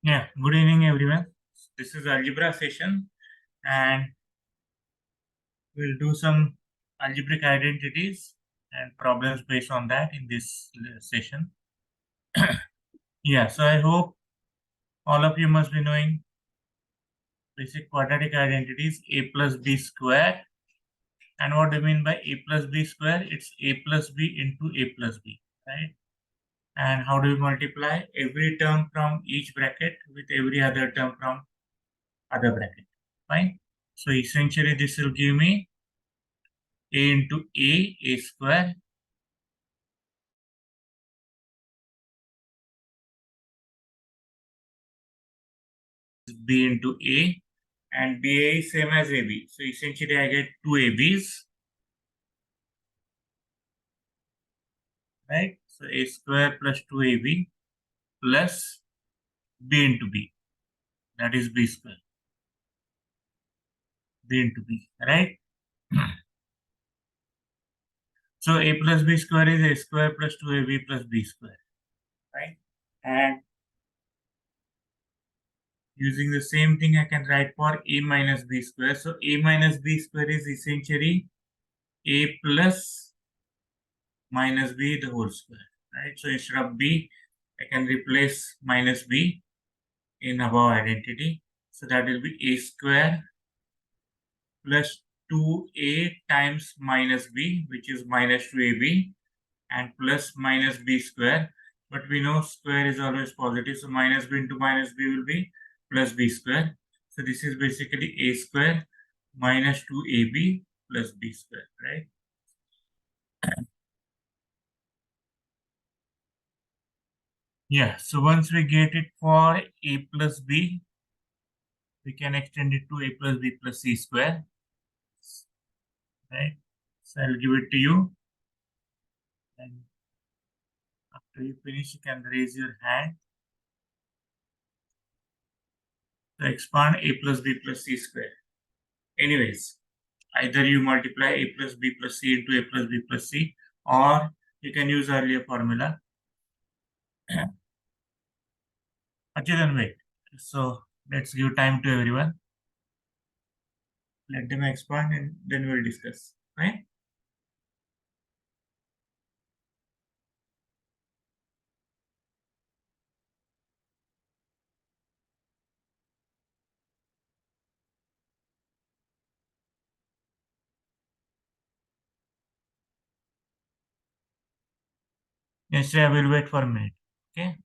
Yeah, good evening everyone. This is algebra session and we'll do some algebraic identities and problems based on that in this session. Yeah, so I hope all of you must be knowing basic quadratic identities a plus b square. And what do you mean by a plus b square? It's a plus b into a plus b, right? And how do we multiply every term from each bracket with every other term from other bracket? Fine. So essentially this will give me a into a square, b into a, and ba is same as ab. So essentially I get two ab's, right? So a square plus 2ab plus b into b, that is b square, b into b, right? So a plus b square is a square plus 2ab plus b square, right? And using the same thing I can write for a minus b square. So a minus b square is essentially a plus minus b the whole square, right? So instead of b, I can replace minus b in above identity. So that will be a square plus 2a times minus b, which is minus 2ab, and plus minus b square. But we know square is always positive, so minus b into minus b will be plus b square. So this is basically a square minus 2ab plus b square, right? Yeah, so once we get it for a plus b, we can extend it to a plus b plus c square, right? So I'll give it to you, and after you finish, you can raise your hand. So expand a plus b plus c square. Anyways, either you multiply a plus b plus c into a plus b plus c, or you can use earlier formula. Okay, then wait. So let's give time to everyone. Let them expand and then we'll discuss. Right? Yes, I will wait for a minute. Okay.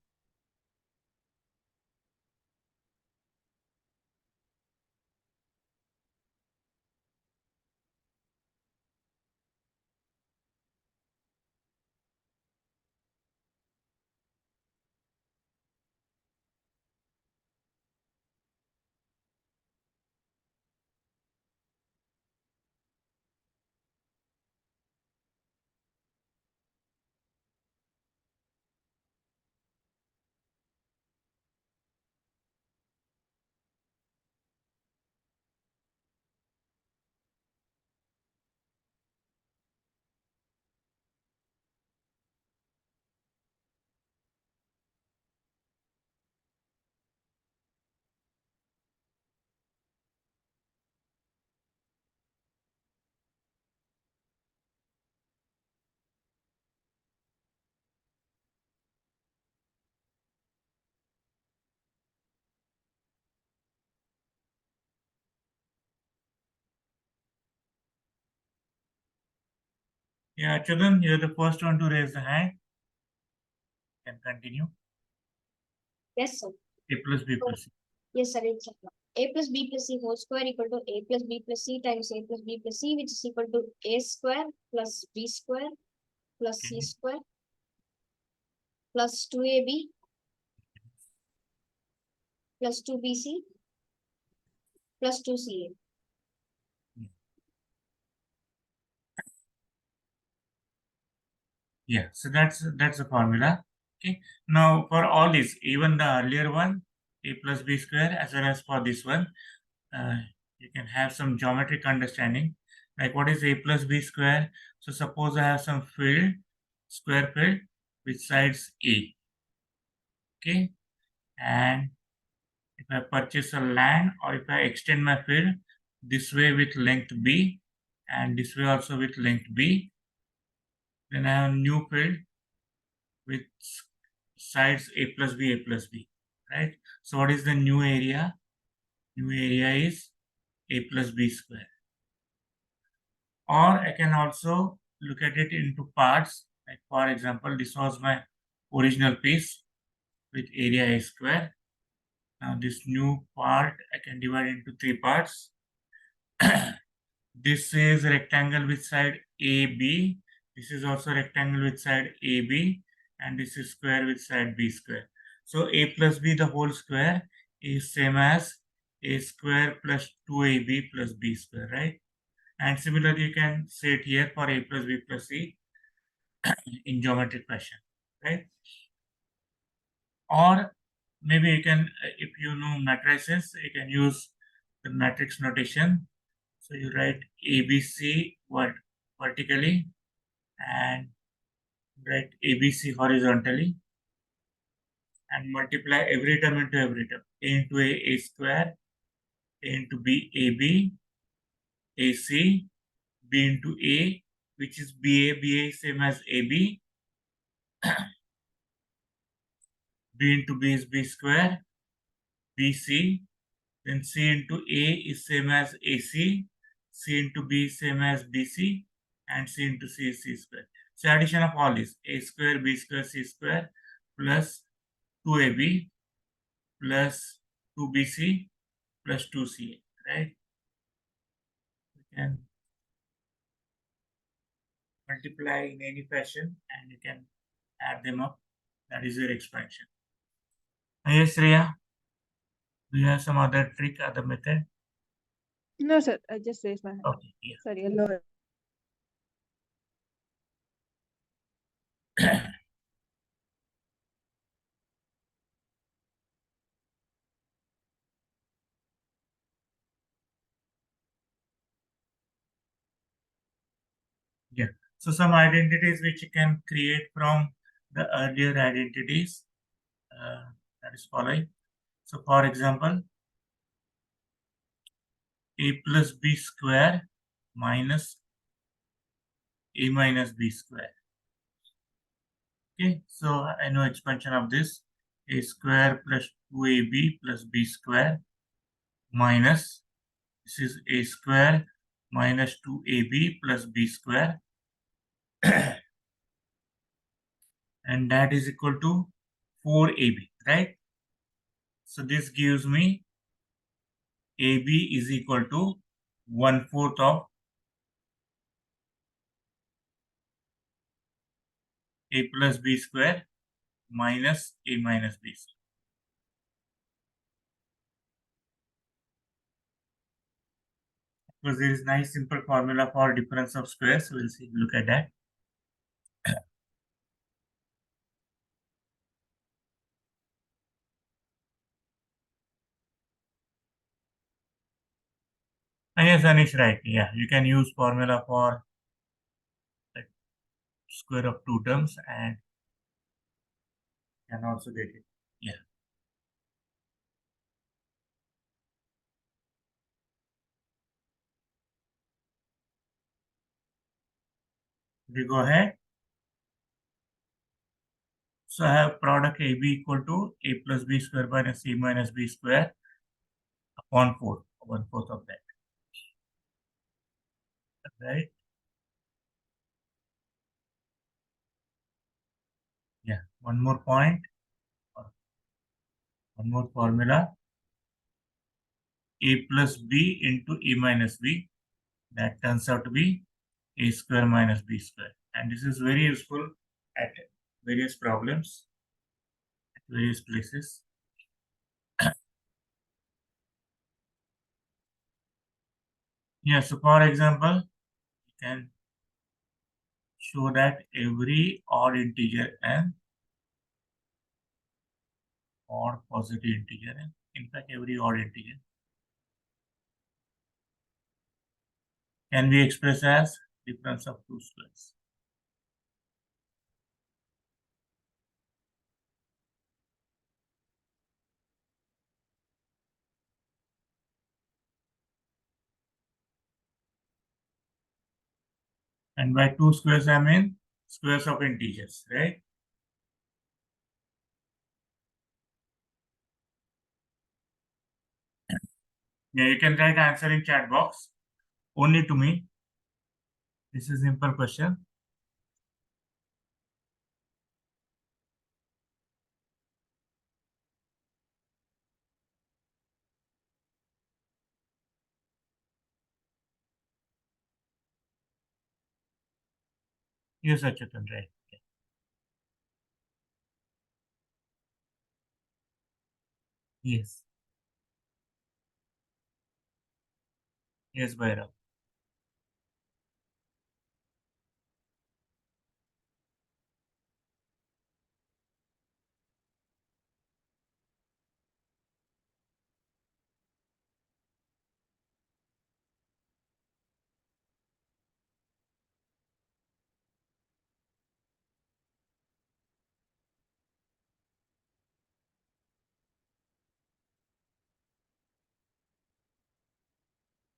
Yeah, Chadan, you're the first one to raise the hand. Can continue. Yes, sir. A plus b plus c. Yes, sir. It's a plus b plus c whole square equal to a plus b plus c times a plus b plus c, which is equal to a square plus b square plus c Okay. square plus 2ab plus 2bc plus 2ca. Yeah, so that's the formula. Okay. Now for all these, even the earlier one, a plus b square, as well as for this one, uh, you can have some geometric understanding. Like what is a plus b square? So suppose I have some field, square field, with sides a. Okay, and I purchase a land, or if I extend my field this way with length B and this way also with length B, then I have a new field with sides A plus B, right? So what is the new area? New area is A plus B square. Or I can also look at it into parts. Like for example, this was my original piece with area A square. Now this new part I can divide into three parts. This is rectangle with side AB. This is also rectangle with side AB, and this is square with side B square. So A plus B the whole square is same as A square plus 2AB plus B square, right? And similarly, you can say it here for A plus B plus C in geometric fashion, right? Or maybe you can, if you know matrices, you can use the matrix notation. So you write ABC vertically and write ABC horizontally and multiply every term into every term. A into A square, A into B, AB, AC, B into A, which is BA is same as AB, B into B is B square, BC, then C into A is same as AC, C into B is same as BC, and C into C is C square. So addition of all this, A square, B square, C square, plus 2AB, plus 2BC, plus 2CA, right? You can multiply in any fashion and you can add them up. That is your expansion. Yes, Riya, do you have some other trick, other method? No, sir. I just raised my hand. Okay, yeah. Sorry, no. Yeah. So some identities which you can create from the earlier identities, that is following. So for example, A plus B square minus A minus B square. Okay, so I know expansion of this. A square plus 2AB plus B square minus, this is A square minus 2AB plus B square and that is equal to 4AB, right? So this gives me AB is equal to 1/4 of A plus B square minus A minus B square. Because there is nice simple formula for difference of squares. We'll see, look at that. Yes, Anish, right. Yeah, you can use formula for like square of two terms and can also get it. Yeah. We go ahead. So I have product AB equal to A plus B square minus A minus B square upon 4, 1/4 of that. Right? Yeah. One more point, or one more formula. A plus B into A minus B. That turns out to be A square minus B square. And this is very useful at various problems, at various places. Yeah, so for example, you can show that every odd integer n or positive integer n, in fact every odd integer, can be expressed as difference of two squares. And by 2 squares, I mean squares of integers, right? Yeah, you can write answer in chat box only to me. This is simple question. Yes, Achyutan, right. Okay. Yes. Yes, Bhairav.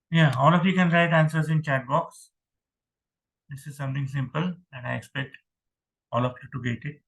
Yeah, all of you can write answers in chat box. This is something simple, and I expect all of you to get it.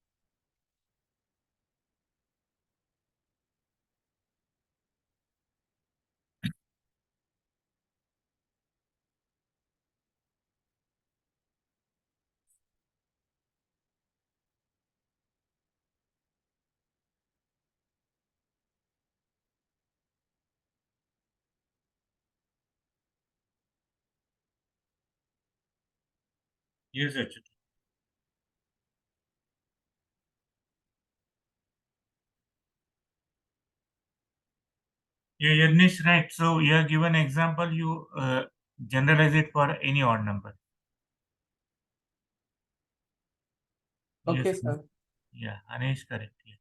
Yes, Achyutan. Yeah, Yagnesh, right. So you are given example, you generalize it for any odd number. Okay, Yes. sir. Yeah, Anish, correct. Yeah.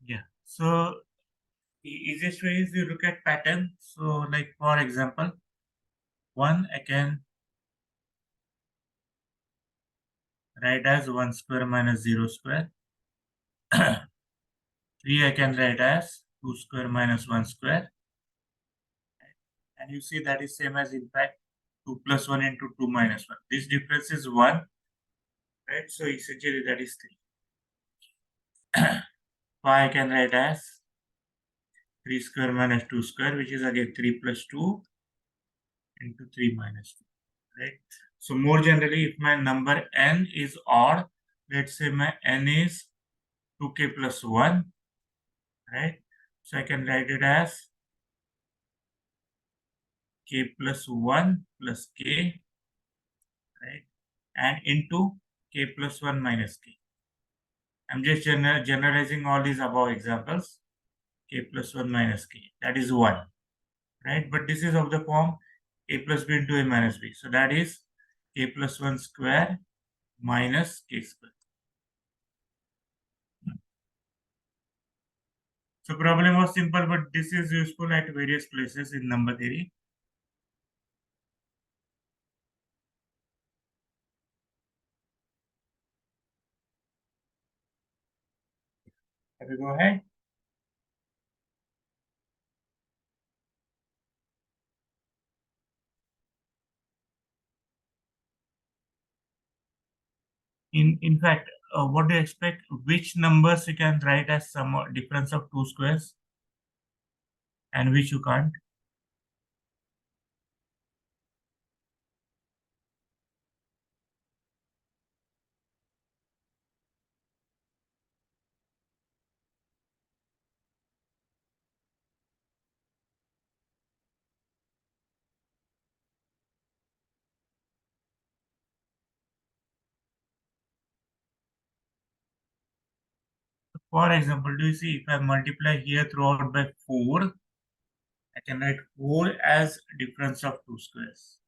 Yeah. So easiest way is you look at pattern. So like for example, 1 I can write as 1 square minus 0 square. 3 I can write as 2 square minus 1 square. And you see that is same as in fact 2 plus 1 into 2 minus 1. This difference is 1, right? So essentially that is 3. 5 I can write as 3 square minus 2 square, which is again 3 plus 2 into 3 minus 2, right? So more generally, if my number n is odd, let's say my n is 2k plus 1, right? So I can write it as k plus 1 plus k, right? And into k plus 1 minus k. I'm just generalizing all these above examples. K plus 1 minus k. That is 1, right? But this is of the form a plus b into a minus b. So that is k plus 1 square minus k square. So problem was simple, but this is useful at various places in number theory. Can we go ahead? In fact, what do you expect? Which numbers you can write as some difference of two squares, and which you can't? For example, do you see if I multiply here throughout by 4, I can write 4 as difference of two squares,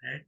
right?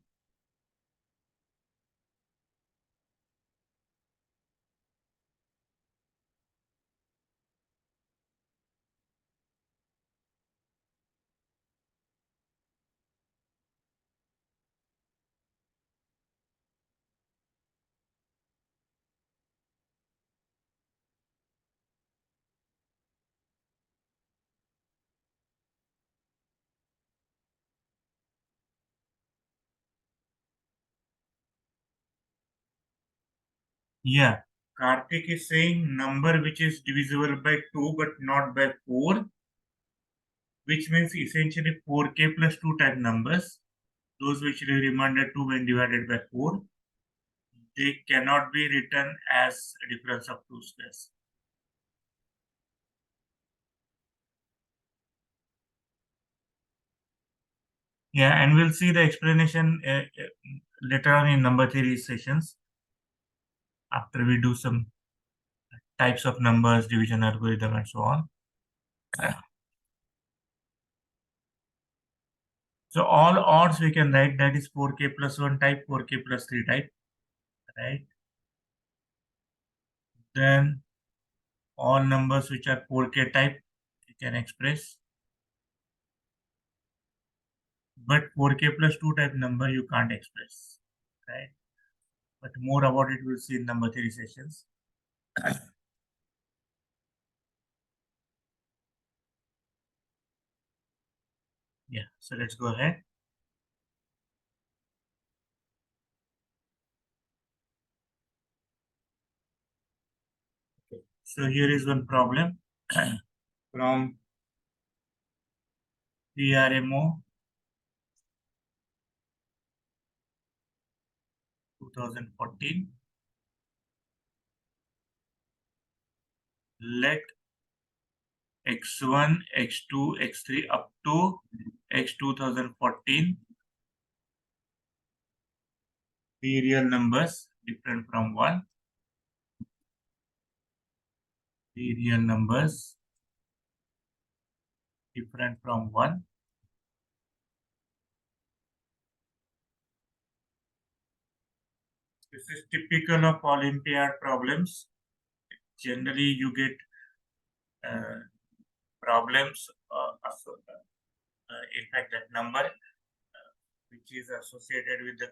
Yeah, Karthik is saying number which is divisible by 2 but not by 4, which means essentially 4k plus 2 type numbers, those which are remainder 2 when divided by 4, they cannot be written as a difference of 2 squares. Yeah, and we'll see the explanation later on in number theory sessions after we do some types of numbers, division algorithm, and so on. So all odds we can write, that is 4k plus 1 type, 4k plus 3 type, right? Then all numbers which are 4k type you can express, but 4k plus 2 type number you can't express, right? But more about it we'll see in number theory sessions. Yeah, so let's go ahead. Okay. So here is one problem from PRMO 2014. Let x1, x2, x3 up to x 2014 be real numbers different from 1. Be real numbers different from 1. This is typical of Olympiad problems. Generally, you get problems, in fact, that number which is associated with the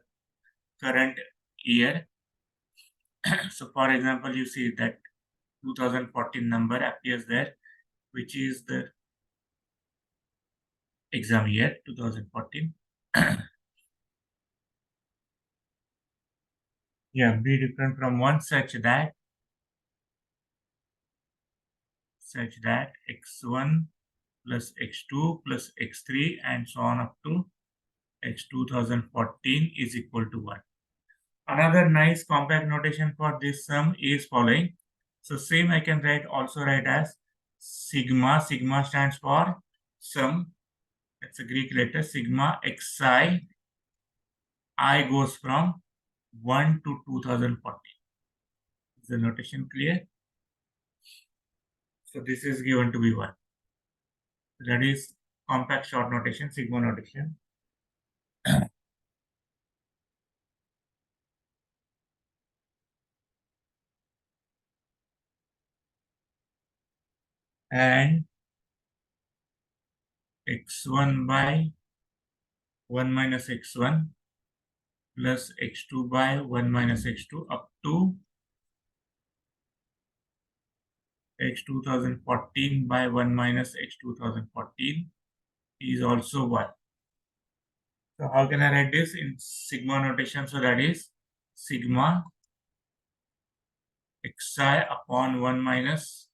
current year. So, for example, you see that 2014 number appears there, which is the exam year 2014. Yeah, be different from 1 such that x1 plus x2 plus x3 and so on up to x 2014 is equal to 1. Another nice compact notation for this sum is following. So same I can also write as sigma. Sigma stands for sum. It's a Greek letter. Sigma xi. I goes from 1 to 2014. Is the notation clear? So this is given to be 1. That is compact short notation, sigma notation. And x1 by 1 minus x1 plus x2 by 1 minus x2 up to x 2014 by 1 minus x 2014 is also 1. So how can I write this in sigma notation? So that is sigma xi upon 1 minus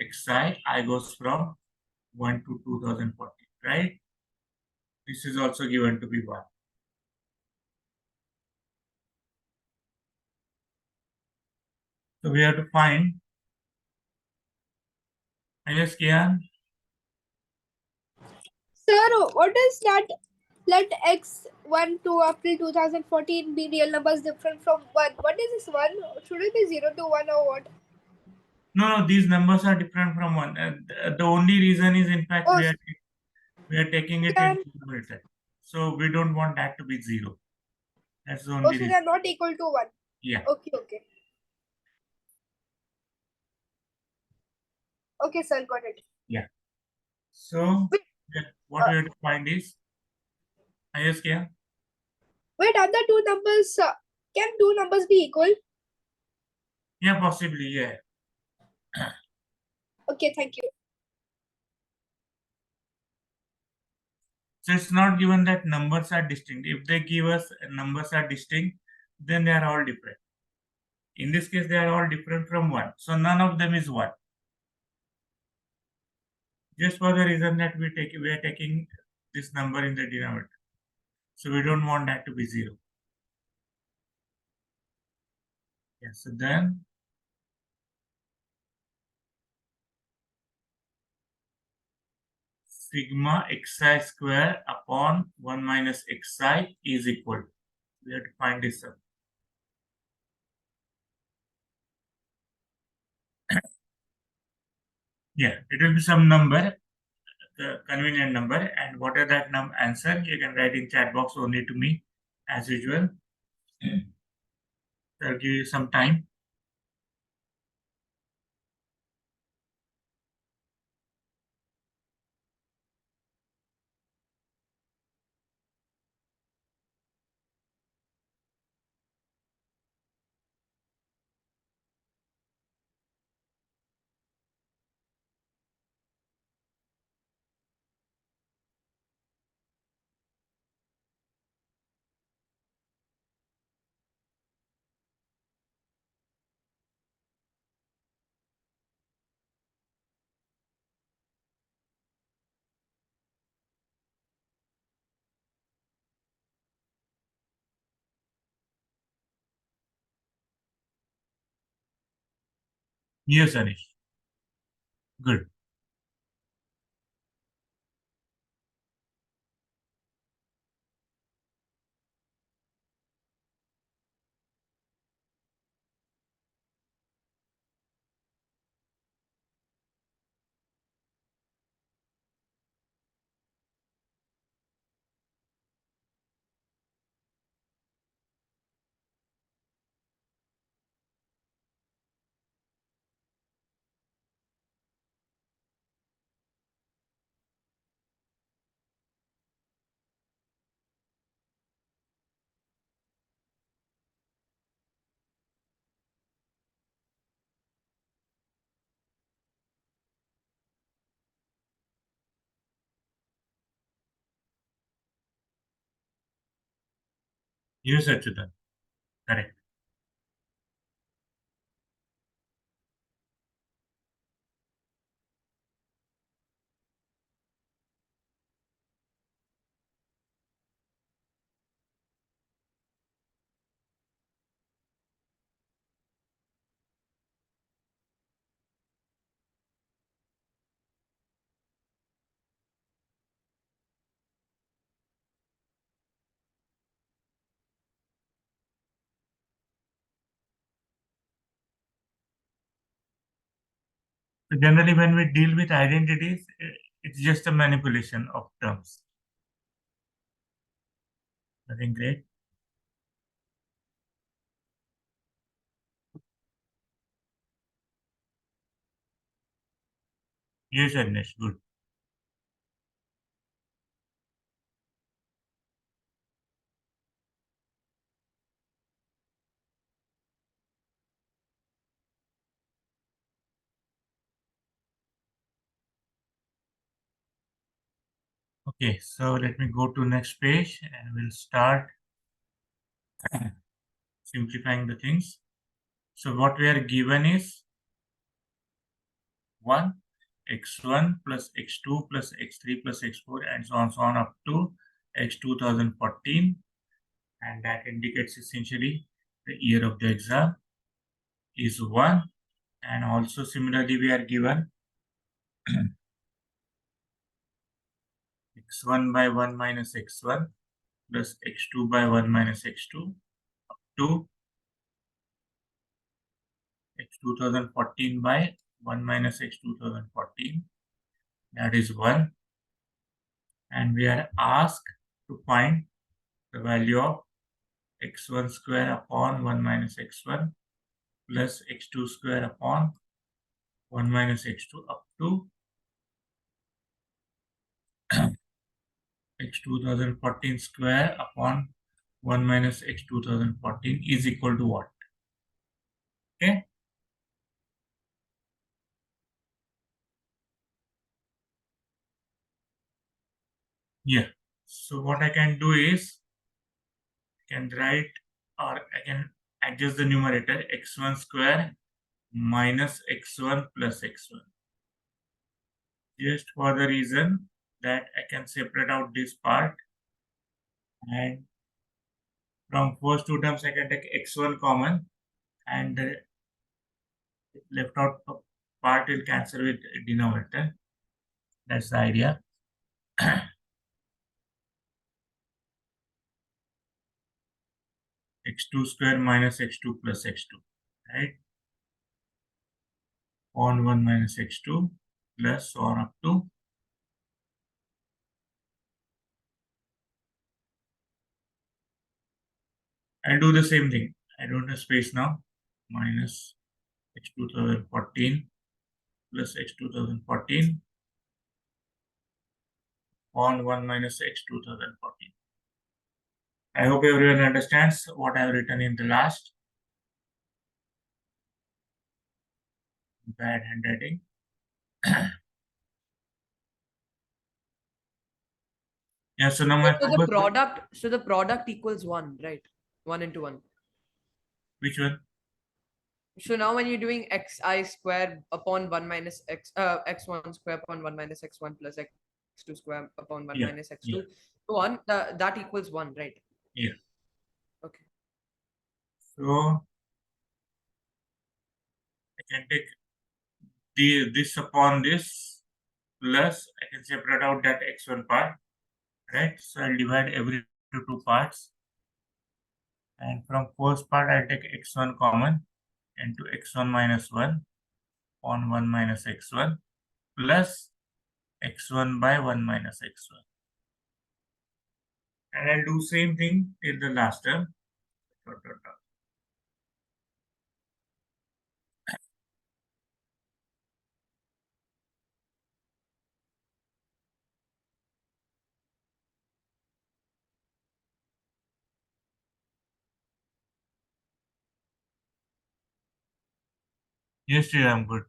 xi. I goes from 1 to 2014, right? This is also given to be 1. So we have to find. Yes, Kian? Sir, what is that? Let x1 to April 2014 be real numbers different from 1. What is this 1? Should it be 0 to 1 or what? No, these numbers are different from 1. The only reason is, in fact, Oh, we are taking it yeah. in numerator. So we don't want that to be 0. That's the Oh, only so reason. they are not equal to 1. Yeah. Okay, okay. Okay, sir, got it. Yeah. So what we have to find is highest क्या? Wait, are the two numbers, can two numbers be equal? Yeah, possibly, yeah. Okay, thank you. So it's not given that numbers are distinct. If they give us numbers are distinct, then they are all different. In this case, they are all different from 1. So none of them is 1. Just for the reason that we are taking this number in the denominator. So we don't want that to be 0. Yeah, so then sigma xi square upon 1 minus xi is equal. We have to find this out. Yeah, it will be some number, the convenient number, and whatever that answer, you can write in chat box only to me as usual. I'll give you some time. Yes, Anish. Good. Yes, Achyutan. Correct. So generally, when we deal with identities, it's just a manipulation of terms. Nothing great. Yes, Agnesh. Good. Okay, so let me go to next page and we'll start simplifying the things. So what we are given is 1, x1 plus x2 plus x3 plus x4 and so on up to x 2014, and that indicates essentially the year of the exam is 1, and also similarly we are given x1 by 1 minus x1 plus x2 by 1 minus x2 up to x 2014 by 1 minus x 2014, that is 1, and we are asked to find the value of x1 square upon 1 minus x1 plus x2 square upon 1 minus x2 up to x 2014 square upon 1 minus x 2014 is equal to what? Okay. Yeah. So what I can do is I can write, or I can adjust the numerator, x1 square minus x1 plus x1. Just for the reason that I can separate out this part, and from first two terms I can take x1 common, and the left out part will cancel with denominator. That's the idea. x2 square minus x2 plus x2, right? On 1 minus x2 plus so on up to I'll do the same thing. I don't have space now. Minus x 2014 plus x 2014 on 1 minus x 2014. I hope everyone understands what I have written in the last. Bad handwriting. Yeah, so now my So the focus. product equals 1, right? 1 into 1. Which one? So now when you're doing xi square upon 1 minus x1 square upon 1 minus x1 plus x2 square upon 1 Yeah, minus x2, yeah. so on, that equals 1, right? Yeah. Okay. So I can take this upon this plus I can separate out that x1 part, right? So I'll divide every into two parts. And from first part, I'll take x1 common into x1 minus 1 on 1 minus x1 plus x1 by 1 minus x1. And I'll do same thing till the last term. Yes, dear, I'm good.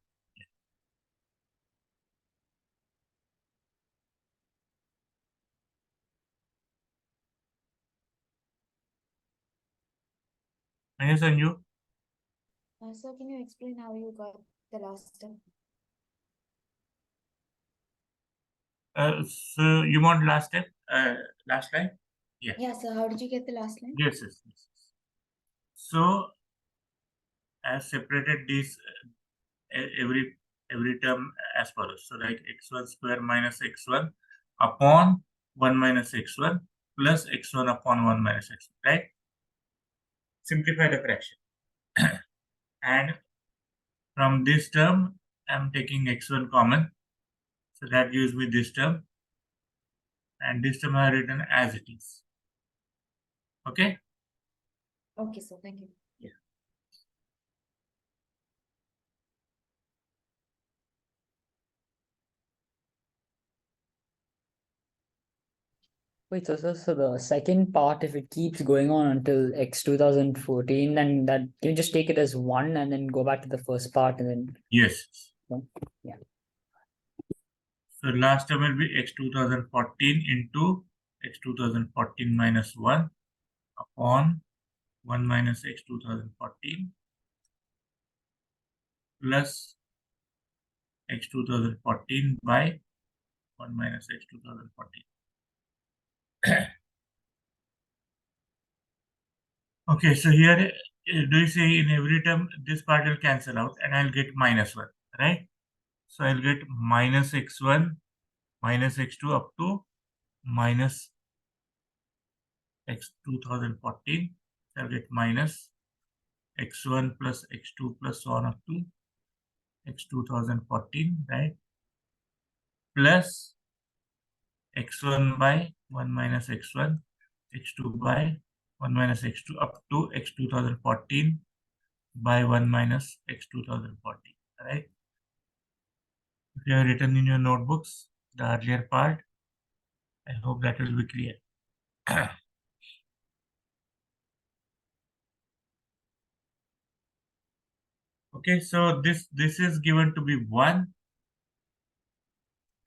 Yes, and you? Sir, can you explain how you got the last step? So you want last step, last line? Yeah. Yeah, sir, how did you get the last line? Yes, yes, yes. So I separated this every term as follows. So like x1 square minus x1 upon 1 minus x1 plus x1 upon 1 minus x1, right? Simplify the fraction. And from this term, I'm taking x1 common. So that gives me this term. And this term I have written as it is. Okay? Okay, sir, thank you. Yeah. Wait, so the second part, if it keeps going on until x 2014, then that can you just take it as 1 and then go back to the first part and then. Yes. Yeah. So last term will be x 2014 into x 2014 minus 1 upon 1 minus x 2014 plus x 2014 by 1 minus x 2014. Okay, so here do you say in every term this part will cancel out and I'll get minus 1, right? So I'll get minus x1 minus x2 up to minus x 2014. So I'll get minus x1 plus x2 plus so on up to x 2014, right? Plus x1 by 1 minus x1, x2 by 1 minus x2 up to x 2014 by 1 minus x 2014. Right? If you have written in your notebooks the earlier part, I hope that will be clear. Okay, so this is given to be 1,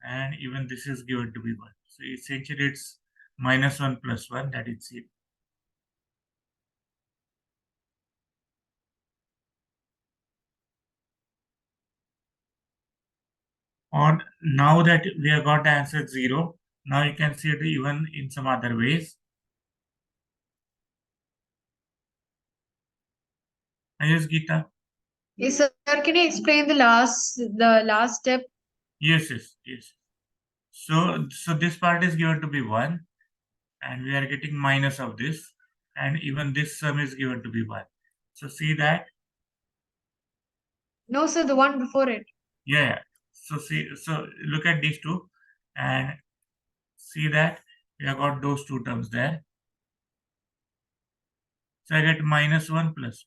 and even this is given to be 1. So essentially it's minus 1 plus 1, that is 0. Or now that we have got the answer 0, now you can see it even in some other ways. Yes, Geeta? Yes, sir. Can you explain the last step? Yes. So this part is given to be 1, and we are getting minus of this, and even this sum is given to be 1. So see that? No, sir, the one before it. Yeah. So look at these two, and see that we have got those two terms there. So I get minus 1 plus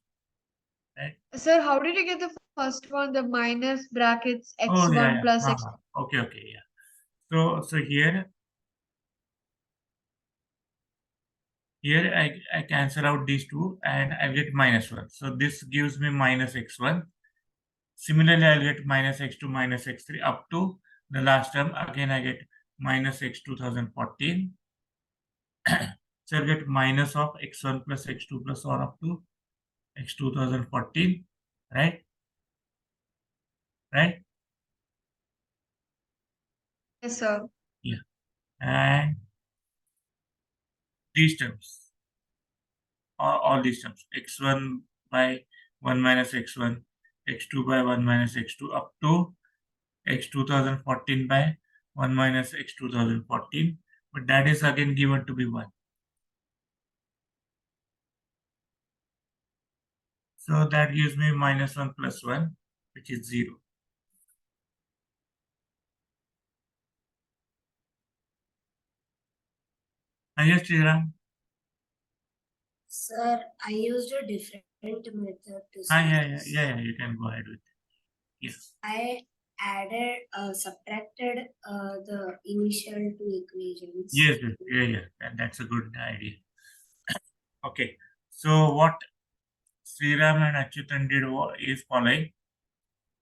1, right? Sir, how did you get the first one, the minus brackets Oh, x1 yeah. plus x? Okay, yeah. So here I cancel out these two and I get minus 1. So this gives me minus x1. Similarly, I'll get minus x2 minus x3 up to the last term. Again, I get minus x 2014. So I'll get minus of x1 plus x2 plus 1 up to x 2014, right? Right? Yes, sir. Yeah. And these terms, all these terms, x1 by 1 minus x1, x2 by 1 minus x2 up to x 2014 by 1 minus x 2014, but that is again given to be 1. So that gives me minus 1 plus 1, which is 0. Yes, Sriram? Sir, I used a different method to Ah, solve yeah, this. you can go ahead with it. Yes. I subtracted the initial two equations. Yes, and that's a good idea. Okay, so what Sriram and Achyutan did is following.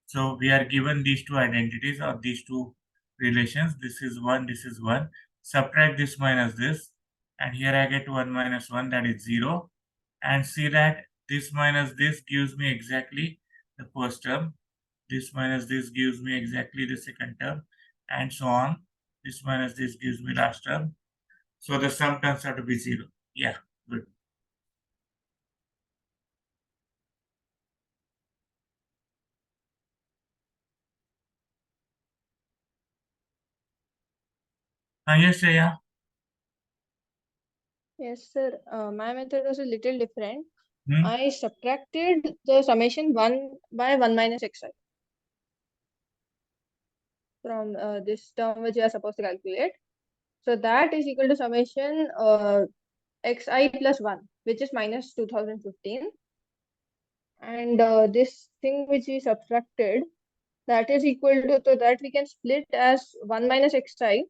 So we are given these two identities or these two relations. This is 1, this is 1. Subtract this minus this. And here I get 1 minus 1, that is 0. And see that this minus this gives me exactly the first term. This minus this gives me exactly the second term. And so on. This minus this gives me last term. So the sum turns out to be 0. Yeah, good. Yes, Shreya. Yes, sir. My method was a little different. Hmm? I subtracted the summation 1 by 1 minus xi from this term which you are supposed to calculate. So that is equal to summation xi plus 1, which is minus 2015. And this thing which we subtracted, that is equal to, so that we can split as 1 minus xi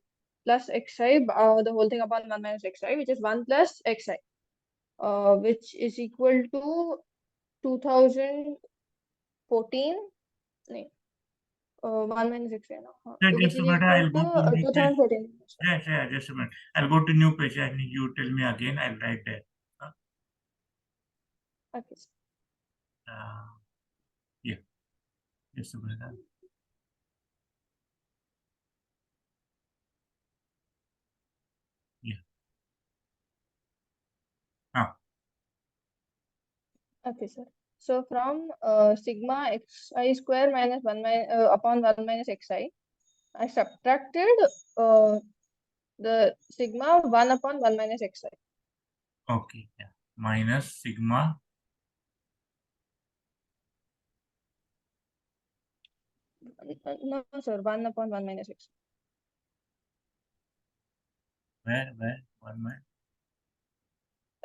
plus xi, the whole thing upon 1 minus xi, which is 1 plus xi, which is equal to 2014. No, 1 minus xi, no, Yeah, which just a is minute. equal I'll go to to new page. 2014. Yeah, just a minute. I'll go to new page and you tell me again. I'll write there. Okay. Uh, yeah, just a minute. Yeah. Ah, Okay, sir. So from sigma xi square minus 1 upon 1 minus xi, I subtracted the sigma 1 upon 1 minus xi. okay. Yeah. Minus sigma. No, sir, 1 upon 1 minus xi. Where? 1 minus.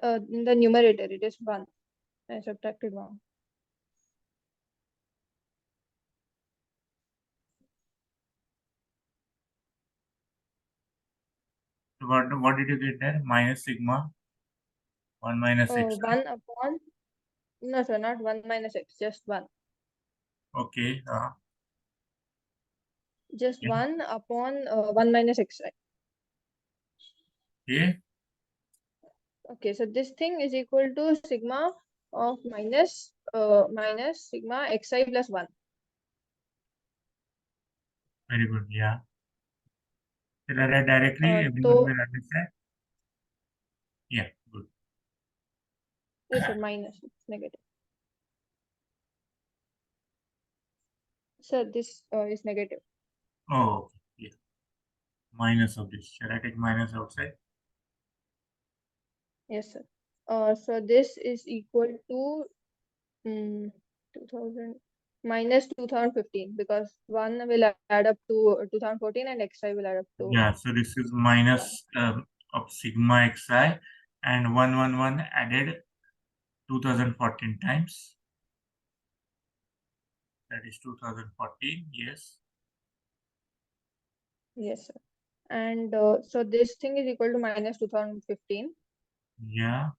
In the numerator, it is 1. I subtracted 1. So what did you get there? Minus sigma 1 minus x. 1 upon, no sir, not 1 minus x, just 1. Okay. Just Yeah. 1 upon 1 minus xi. Okay. Okay, so this thing is equal to sigma of minus sigma xi plus 1. Very good. Yeah. Shall I write directly? Everyone So, will understand. Yeah. Good. yes, sir, minus, it's negative. So this is negative. Oh, okay. Yeah. Minus of this. Shall I take minus outside? Yes, sir. So this is equal to 2000 minus 2015 because 1 will add up to 2014 and xi will add up to Yeah. So this is minus of sigma xi and 111 added 2014 times. That is 2014. Yes. yes, sir. And so this thing is equal to minus 2015. Yeah.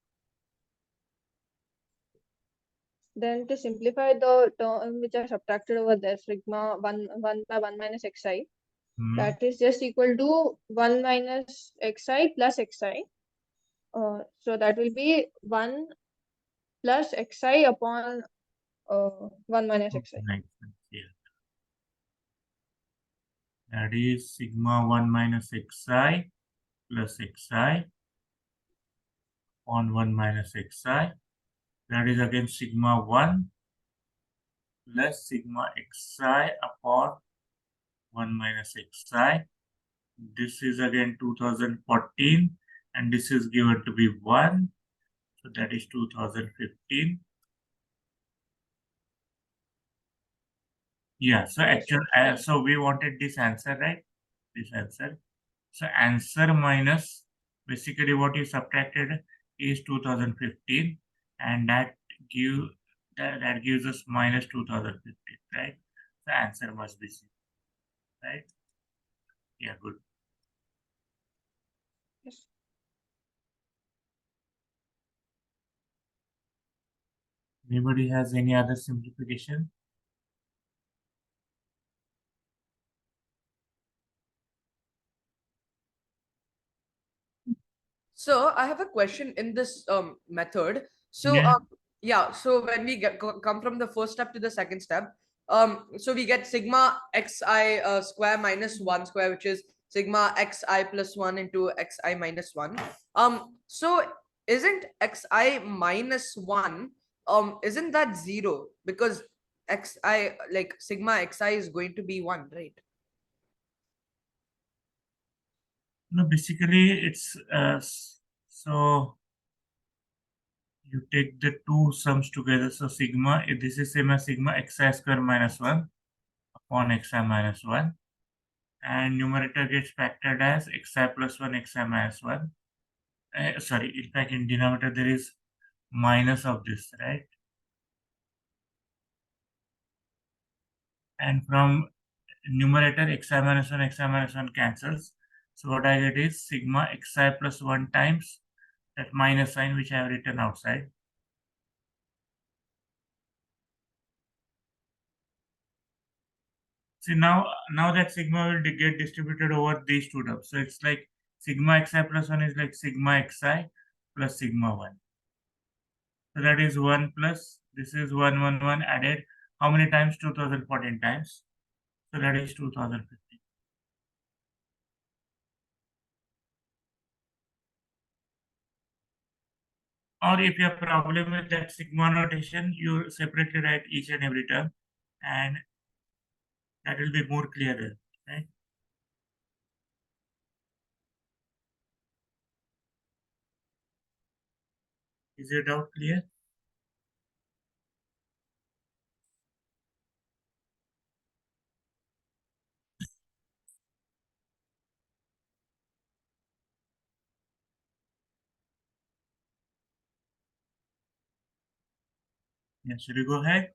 Then to simplify the term which I subtracted over there, sigma 1 by 1 minus xi, that is just equal to 1 minus xi plus xi. So that will be 1 plus xi upon 1 minus xi. Nice. Yeah. That is sigma 1 minus xi plus xi on 1 minus xi. That is again sigma 1 plus sigma xi upon 1 minus xi. This is again 2014 and this is given to be 1. So that is 2015. Yeah, so Yes, actual, sir. so we wanted this answer, right? This answer. So answer minus basically what you subtracted is 2015 and that gives us minus 2015, right? The answer must be C, right? Yeah, good. Yes. Anybody has any other simplification? So I have a question in this method. So Yeah. yeah, so when we come from the first step to the second step, so we get sigma xi square minus 1 square, which is sigma xi plus 1 into xi minus 1. So isn't xi minus 1, isn't that 0? Because xi, like sigma xi is going to be 1, right? No, basically it's so you take the two sums together. So sigma, this is same as sigma xi square minus 1 upon xi minus 1. And numerator gets factored as xi plus 1, xi minus 1. Sorry, in fact, in denominator there is minus of this, right? And from numerator xi minus 1, xi minus 1 cancels. So what I get is sigma xi plus 1 times that minus sign which I have written outside. See now that sigma will get distributed over these two terms. So it's like sigma xi plus 1 is like sigma xi plus sigma 1. So that is 1 plus, this is 1 added. How many times? 2014 times. So that is 2015. Or if you have problem with that sigma notation, you separately write each and every term and that will be more clearer, right? Is your doubt clear? Yeah, should we go ahead?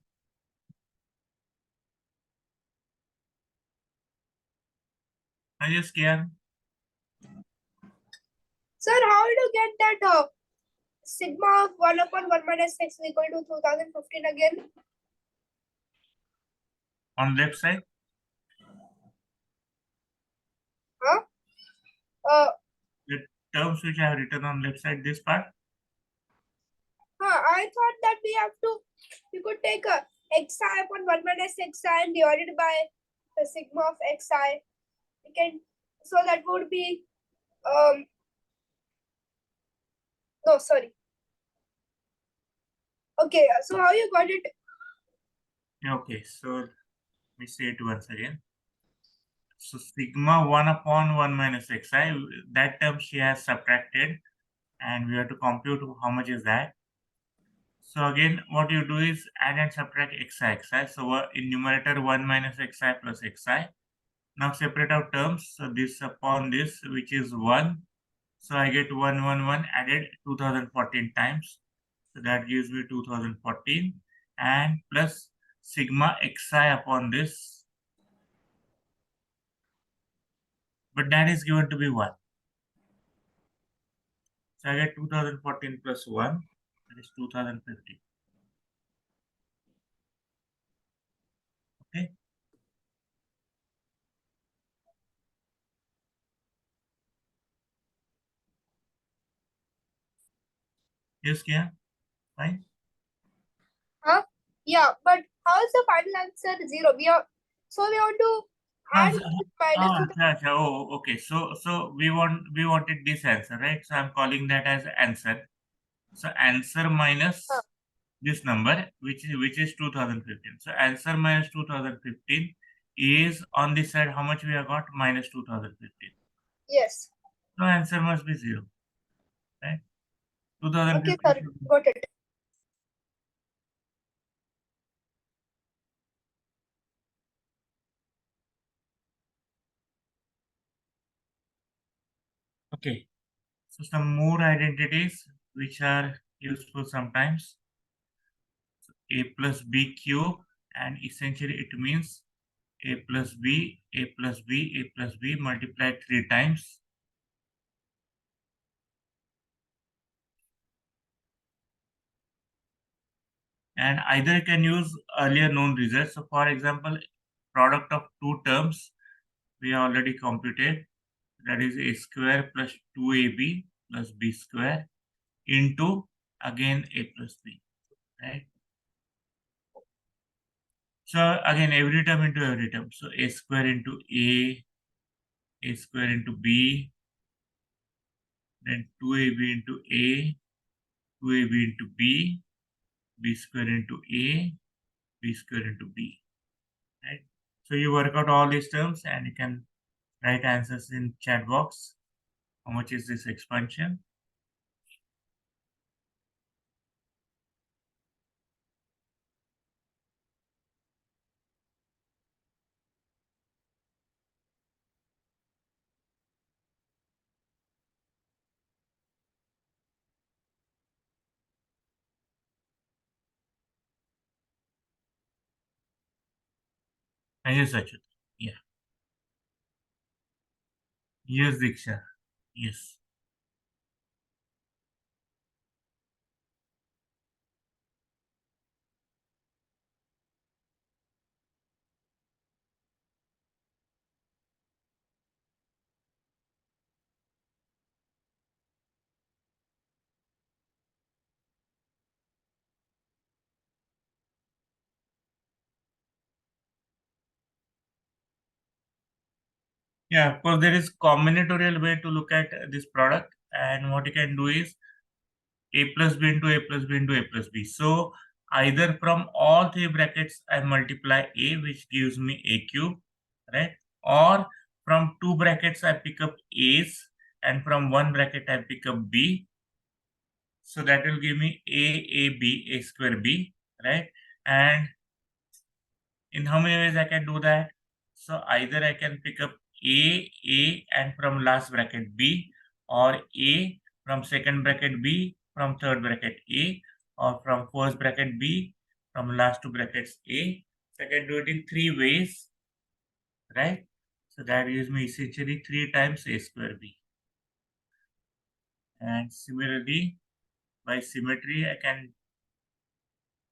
Yes, Kian. Sir, how do you get that sigma of 1 upon 1 minus x is equal to 2015 again? On left side. Huh? The terms which I have written on left side, this part. I thought that we could take a xi upon 1 minus xi and divide it by the sigma of xi. So that would be, no, sorry. Okay, so how you got it? Okay, so let me say it once again. So sigma 1 upon 1 minus xi, that term she has subtracted, and we have to compute how much is that. So again, what you do is add and subtract xi. So in numerator 1 minus xi plus xi. Now separate out terms. So this upon this, which is 1. So I get 1 added 2014 times. So that gives me 2014 and plus sigma xi upon this. But that is given to be 1. So I get 2014 plus 1, that is 2015. Okay. Yes, Kia? Fine. Huh? Yeah, but how is the final answer 0? We want to add minus 2. Oh, okay. So we wanted this answer, right? So I'm calling that as answer. So answer minus this number, which is 2015. So answer minus 2015 is on this side. How much we have got? Minus 2015. Yes. So answer must be 0, right? Okay, 2015. sir. Got it. Okay. So some more identities which are useful sometimes. So a plus b cube, and essentially it means a plus b, a plus b, a plus b multiplied 3 times. And either you can use earlier known results. So for example, product of two terms we already computed, that is a square plus 2ab plus b square into again a plus b, right? So again every term into every term. So a square into a square into b, then 2ab into a, 2ab into b, b square into a, b square into b, right? So you work out all these terms and you can write answers in chat box. How much is this expansion? Yes, Achut. Yeah. Yes, Diksha. Yes. Yeah, of course, there is combinatorial way to look at this product, and what you can do is a plus b into a plus b into a plus b. So either from all three brackets I multiply a, which gives me a cube, right? Or from two brackets I pick up a's, and from one bracket I pick up b. So that will give me a square b, right? And in how many ways I can do that? So either I can pick up a, and from last bracket b, or a from second bracket b, from third bracket a, or from first bracket b, from last two brackets A. So I can do it in three ways, right? So that gives me essentially 3 times A square B. And similarly, by symmetry, I can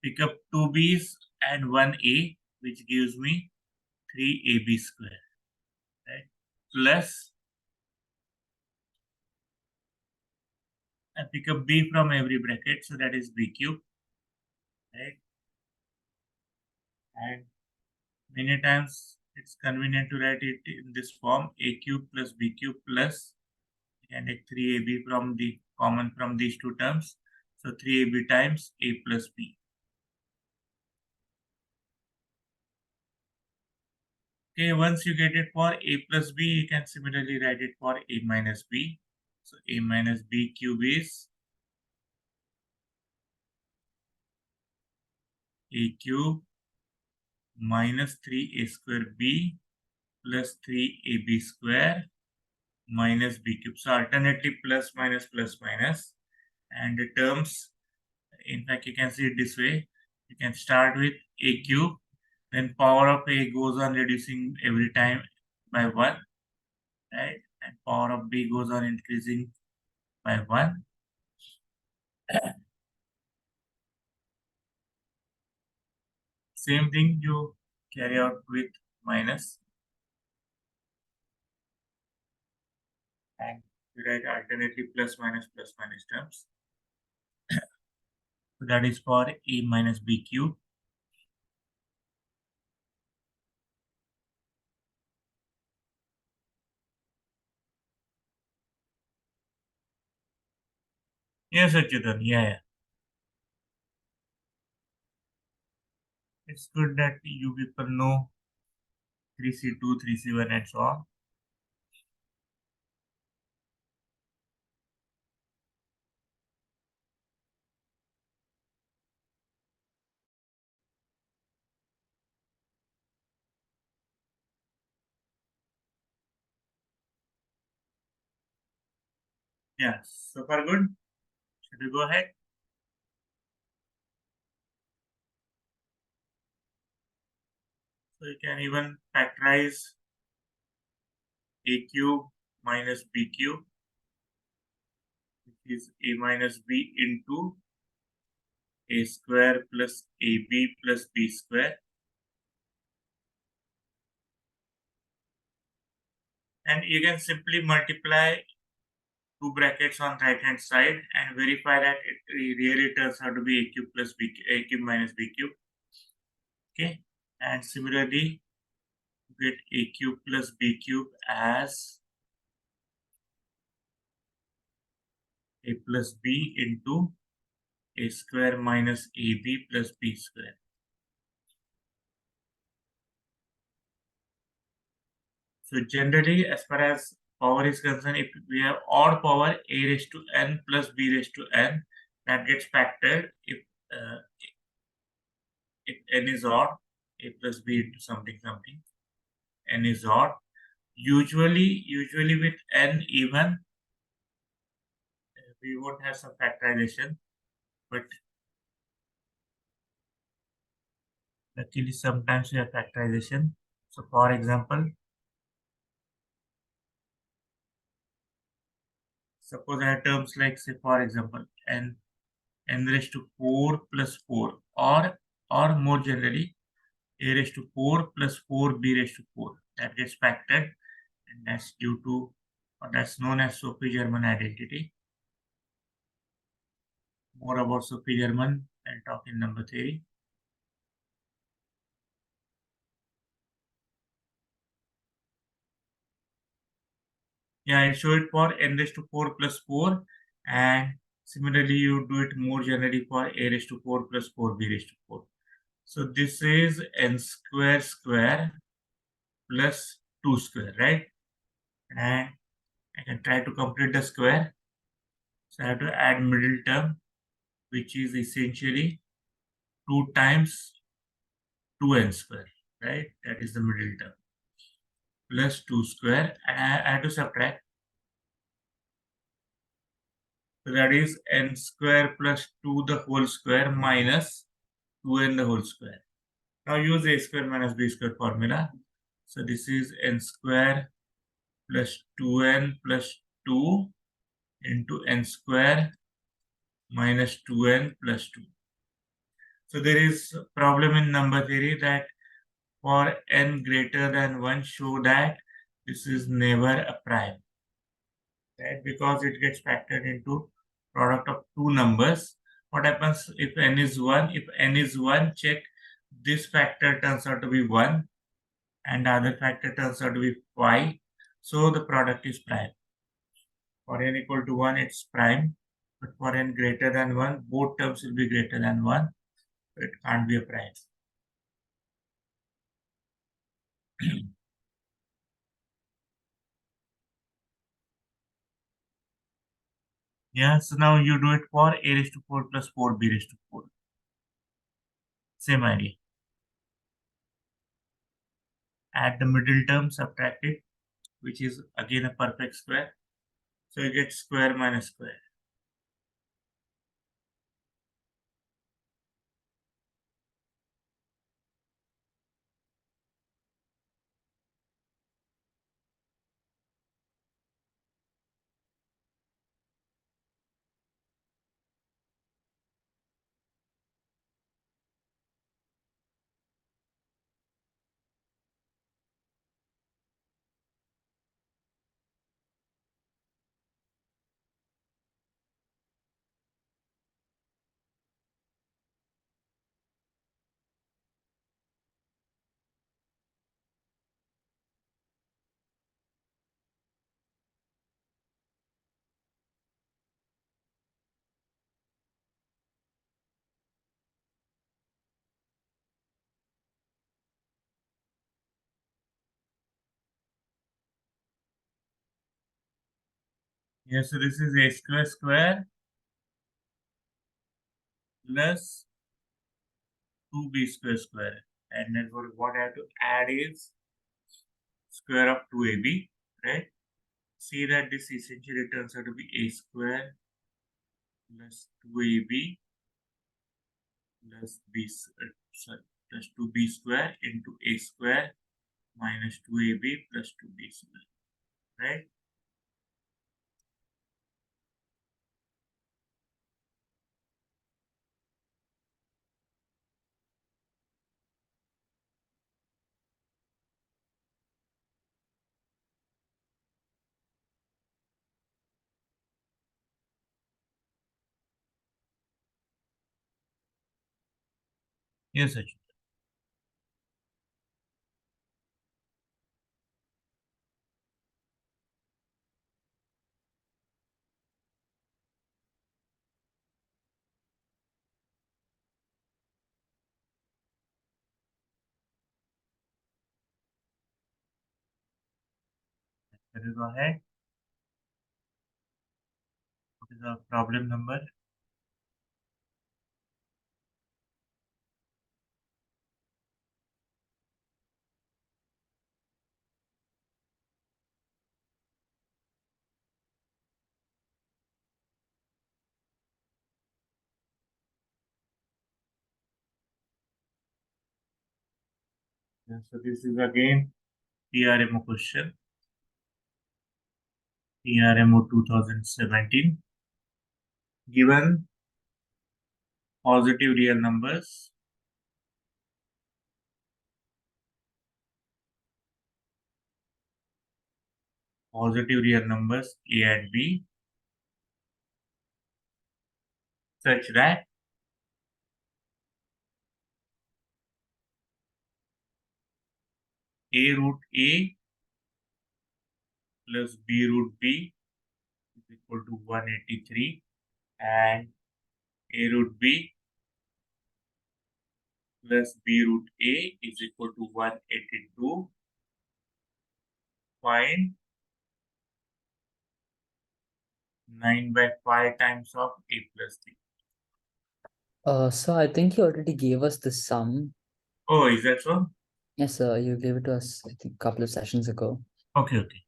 pick up 2 B's and 1 A, which gives me 3AB square, right? Plus, I pick up B from every bracket, so that is B cube, right? And many times it's convenient to write it in this form: A cube plus B cube plus, and take 3AB from the common from these two terms. So 3AB times A plus B. Okay, once you get it for A plus B, you can similarly write it for A minus B. So A minus B cube is A cube minus 3A square B plus 3AB square minus B cube. So alternately plus minus plus minus. And the terms, in fact, you can see it this way. You can start with A cube, then power of A goes on reducing every time by 1, right? And power of B goes on increasing by 1. Same thing you carry out with minus. And you write alternately plus minus terms. So that is for A minus B cube. Yes, Achyutan, yeah. It's good that you people know 3C2, 3C1 and so on. Yeah, so far good. Should we go ahead? So you can even factorize A cube minus B cube, which is A minus B into A square plus AB plus B square. And you can simply multiply two brackets on right hand side and verify that it really turns out to be A cube plus B, A cube minus B cube. Okay, and similarly, get A cube plus B cube as A plus B into A square minus AB plus B square. So generally, as far as power is concerned, if we have odd power A raised to n plus B raised to n, that gets factored if n is odd, A plus B into something something, n is odd. Usually with n even, we won't have some factorization, but luckily sometimes we have factorization. So for example, suppose I have terms like, say for example, n raised to 4 plus 4, or more generally, A raised to 4 plus 4 B raised to 4. That gets factored, and that's due to, or that's known as Sophie-Germain identity. More about Sophie-Germain, I'll talk in number theory. Yeah, I'll show it for n raised to 4 plus 4, and similarly you do it more generally for A raised to 4 plus 4 B raised to 4. So this is n square plus 2 square, right? And I can try to complete the square. So I have to add middle term, which is essentially 2 times 2n square, right? That is the middle term. Plus 2 square, and I have to subtract. So that is n square plus 2 the whole square minus 2n the whole square. Now use a square minus b square formula. So this is n square plus 2n plus 2 into n square minus 2n plus 2. So there is a problem in number theory that for n greater than 1 show that this is never a prime, right? Because it gets factored into product of two numbers. What happens if n is 1? If n is 1, check this factor turns out to be 1 and the other factor turns out to be 5. So the product is prime. For n equal to 1, it's prime. But for n greater than 1, both terms will be greater than 1. So it can't be a prime. Yeah, so now you do it for a raised to 4 plus 4b raised to 4. Same idea. Add the middle term, subtract it, which is again a perfect square. So you get square minus square. Yeah, so this is a square square plus 2b square square. And then what I have to add is square of 2ab, right? See that this essentially turns out to be a square plus 2ab plus sorry, plus 2b square into a square minus 2ab plus 2b square, right? Yes, Sachin. Let us go ahead. What is our problem number? Yeah, so this is again PRMO question. PRMO 2017. Given positive real numbers, A and B, such that A root A plus B root B is equal to 183 and A root B plus B root A is equal to 182. Find 9 by 5 times of A plus B. So I think you already gave us the sum. Oh, is that so? Yes, sir. You gave it to us, I think, a couple of sessions ago. Okay, okay.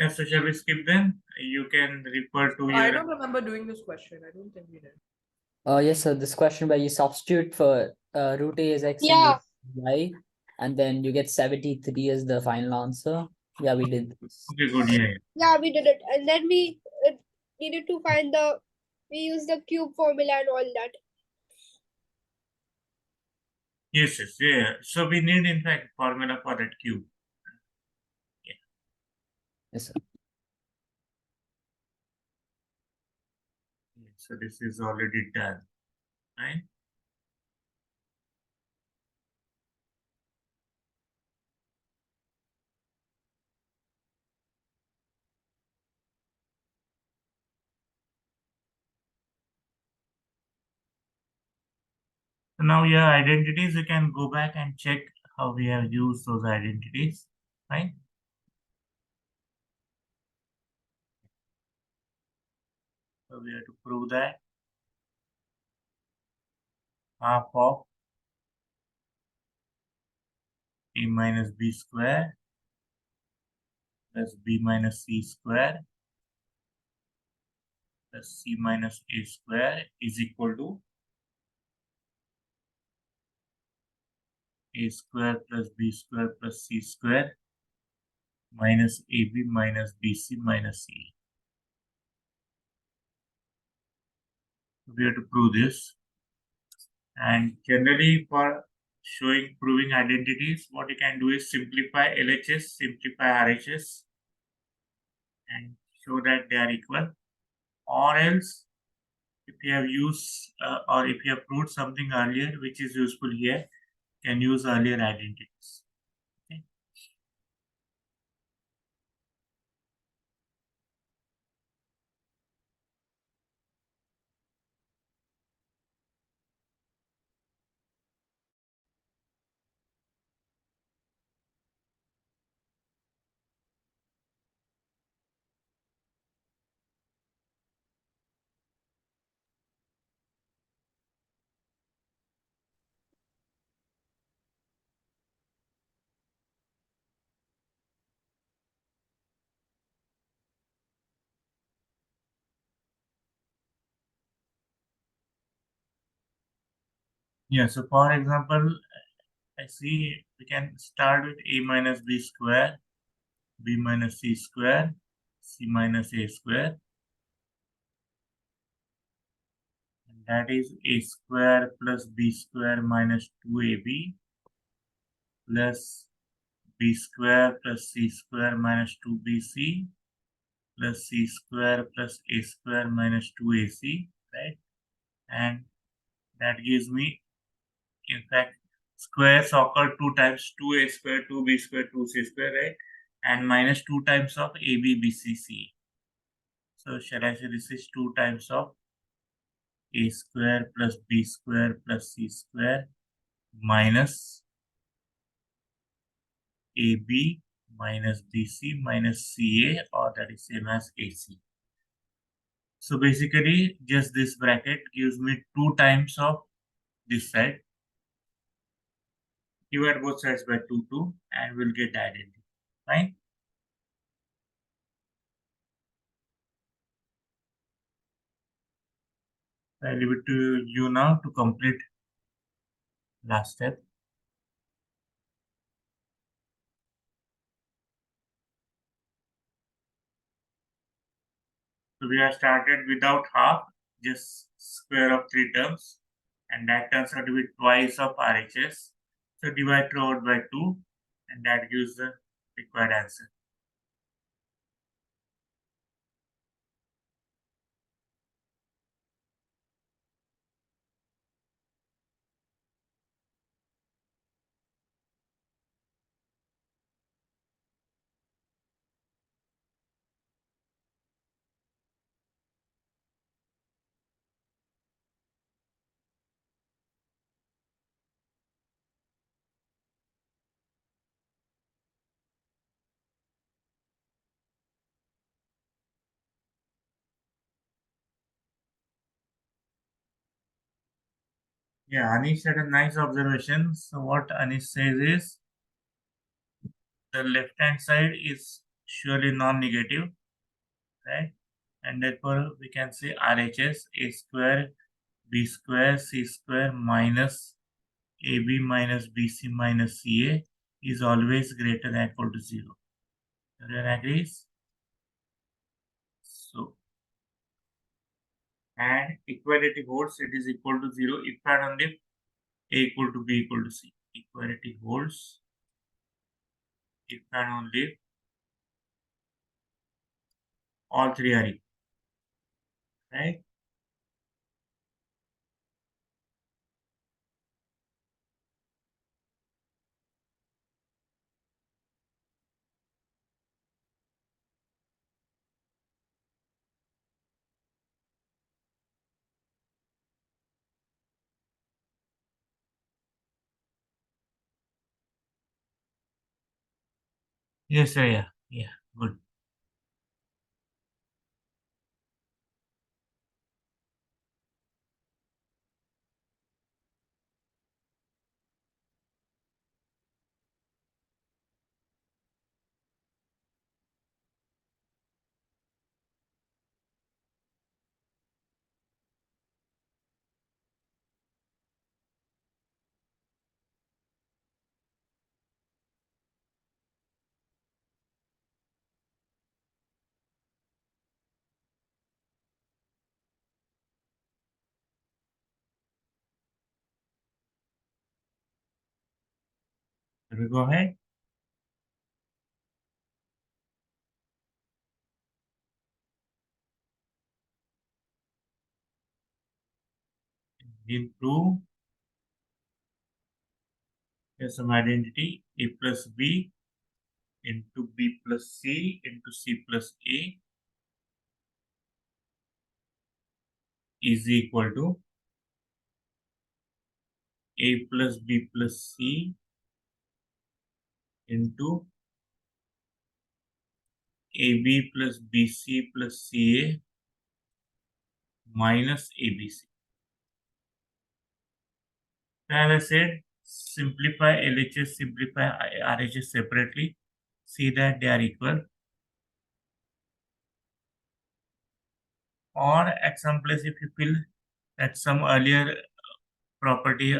Yeah, so shall we skip then? You can refer to I your. don't remember doing this question. I don't think we did. Yes, so this question where you substitute for root A is X and Yeah. root Y, and then you get 73 as the final answer. Yeah, we did this. Okay, good. Yeah, yeah. Yeah, we did it. And then we needed to find we used the cube formula and all that. Yes, yes, yeah. So we need, in fact, formula for that cube. Yes, sir. So this is already done, right? So now your identities, you can go back and check how we have used those identities, right? So we have to prove that half of a minus b square plus b minus c square plus c minus a square is equal to a square plus b square plus c square minus ab minus bc minus c. We have to prove this. And generally for proving identities, what you can do is simplify LHS, simplify RHS, and show that they are equal. Or else, if you have used or if you have proved something earlier which is useful here, you can use earlier identities. Okay. Yeah, so for example, I see we can start with a minus b square, b minus c square, c minus a square. And that is a square plus b square minus 2ab plus b square plus c square minus 2bc plus c square plus a square minus 2ac, right? And that gives me, in fact, squares occur 2 times, 2a square, 2b square, 2c square, right? And minus 2 times of ab, bc, c. So shall I say this is 2 times of a square plus b square plus c square minus AB minus BC minus CA, or that is same as AC. So basically, just this bracket gives me 2 times of this side. Divide both sides by 2, and we'll get identity. Fine. I leave it to you now to complete last step. So we have started without half, just square of 3 terms, and that turns out to be twice of RHS. So divide throughout by 2, and that gives the required answer. Yeah, Anish had a nice observation. So what Anish says is the left hand side is surely non-negative, right? And therefore we can say RHS A square B square C square minus AB minus BC minus CA is always greater than or equal to 0. Everyone agrees? So, and equality holds, it is equal to 0 if and only if A equal to B equal to C. Equality holds if and only if all three are equal, right? Yes, sir, yeah, good. Shall we go ahead? Improve some identity A plus B into B plus C into C plus A is equal to A plus B plus C into AB plus BC plus CA minus ABC. As I said, simplify LHS, simplify RHS separately. See that they are equal. Or at some place, if you feel that some earlier property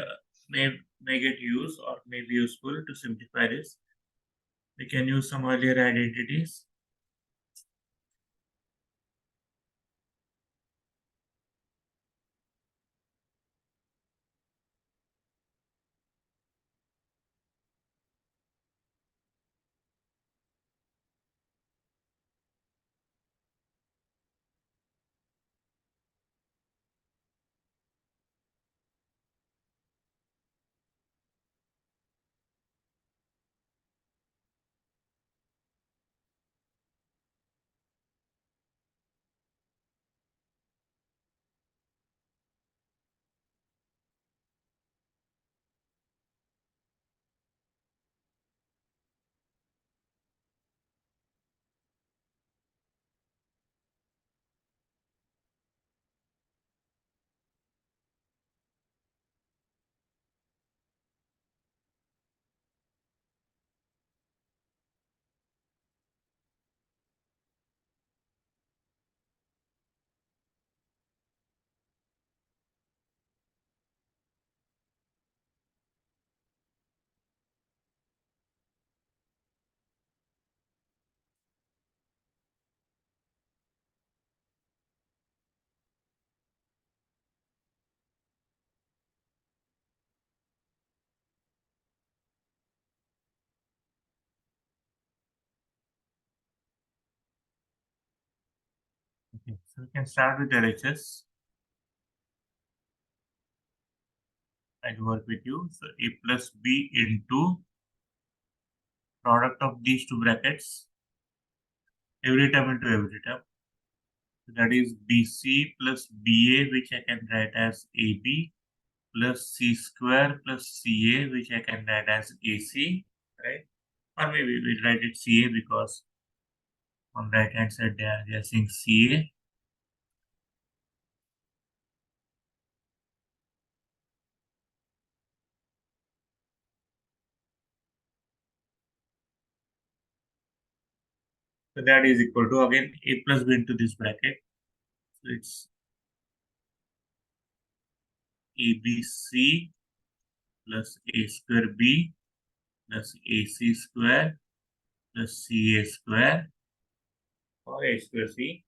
may get used or may be useful to simplify this, we can use some earlier identities. Okay, so we can start with LHS. I'll work with you. So A plus B into product of these two brackets, every term into every term. So that is BC plus BA, which I can write as AB, plus C square plus CA, which I can write as AC, right? Or maybe we'll write it CA because on right hand side they are saying CA. So that is equal to again a plus b into this bracket. So it's abc plus a square b plus ac square plus ca square or a square c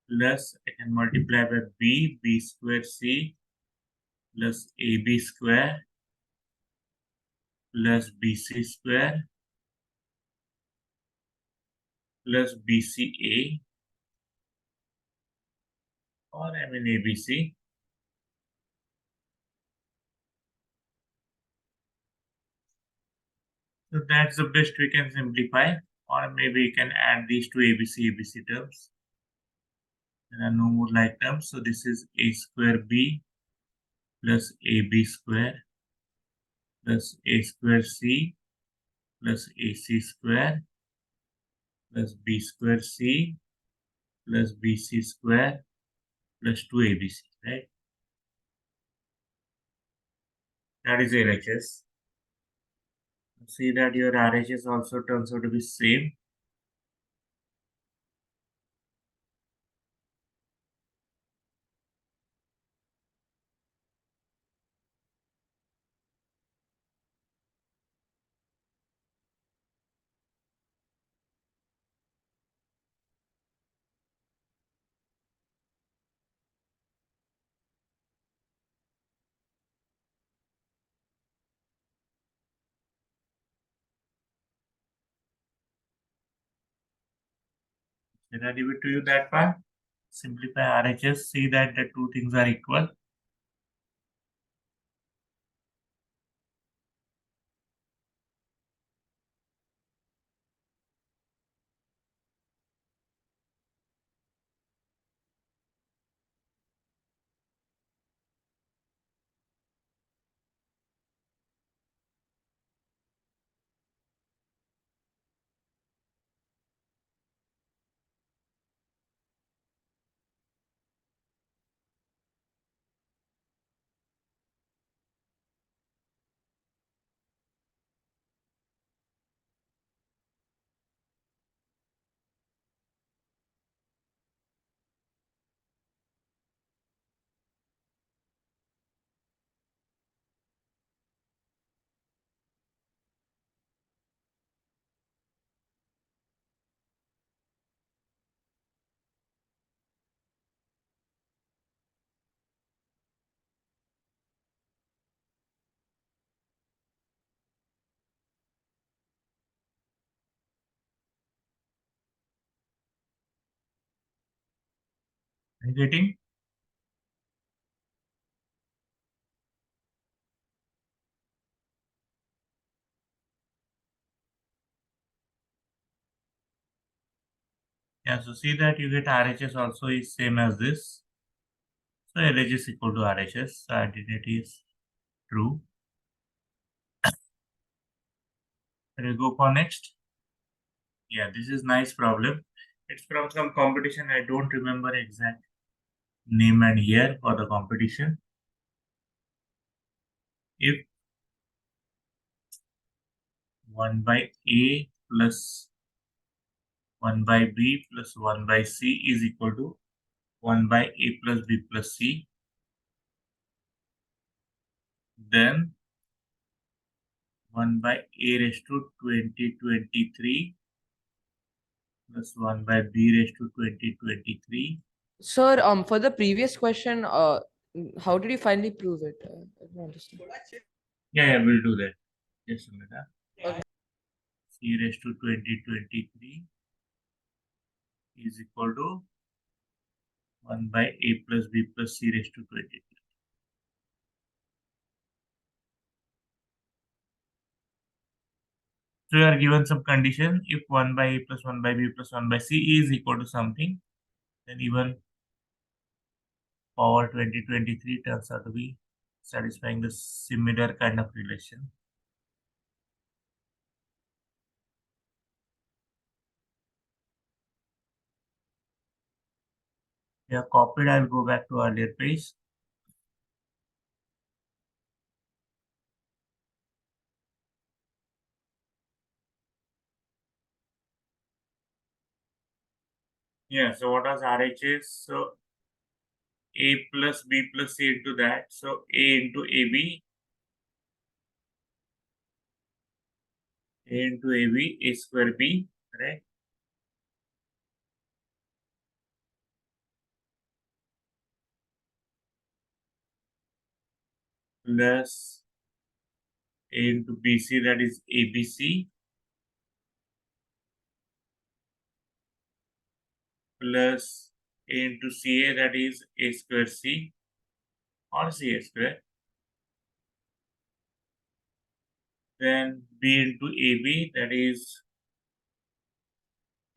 plus I can multiply by b square c plus ab square plus bc square plus bca or I mean abc. So that's the best we can simplify, or maybe we can add these two ABC terms. There are no more like terms, so this is a square b plus ab square plus a square c plus ac square plus b square c plus bc square plus 2abc, right? That is LHS. See that your RHS also turns out to be same. Did I leave it to you that part? Simplify RHS, see that the two things are equal. Are you getting? Yeah, so see that you get RHS also is same as this. So LHS equal to RHS. So identity is true. We'll go for next. Yeah, this is nice problem. It's from some competition. I don't remember exact name and year for the competition. If 1 by A plus 1 by B plus 1 by C is equal to 1 by A plus B plus C, then 1 by A raised to 2023 plus 1 by B raised to 2023. Sir, for the previous question, how did you finally prove it? I don't understand. Yeah, we'll do that. Just a minute. Okay. C raised to 2023 is equal to 1 by A plus B plus C raised to 23. So you are given some condition. If 1 by A plus 1 by B plus 1 by C is equal to something, then even power 2023 turns out to be satisfying the similar kind of relation. Yeah, copied. I'll go back to earlier page. Yeah, so what was RHS? So A plus B plus C into that. So A into AB. A into AB, A square B, right? Plus A into BC, that is ABC. Plus A into CA, that is A square C or CA square. Then B into AB, that is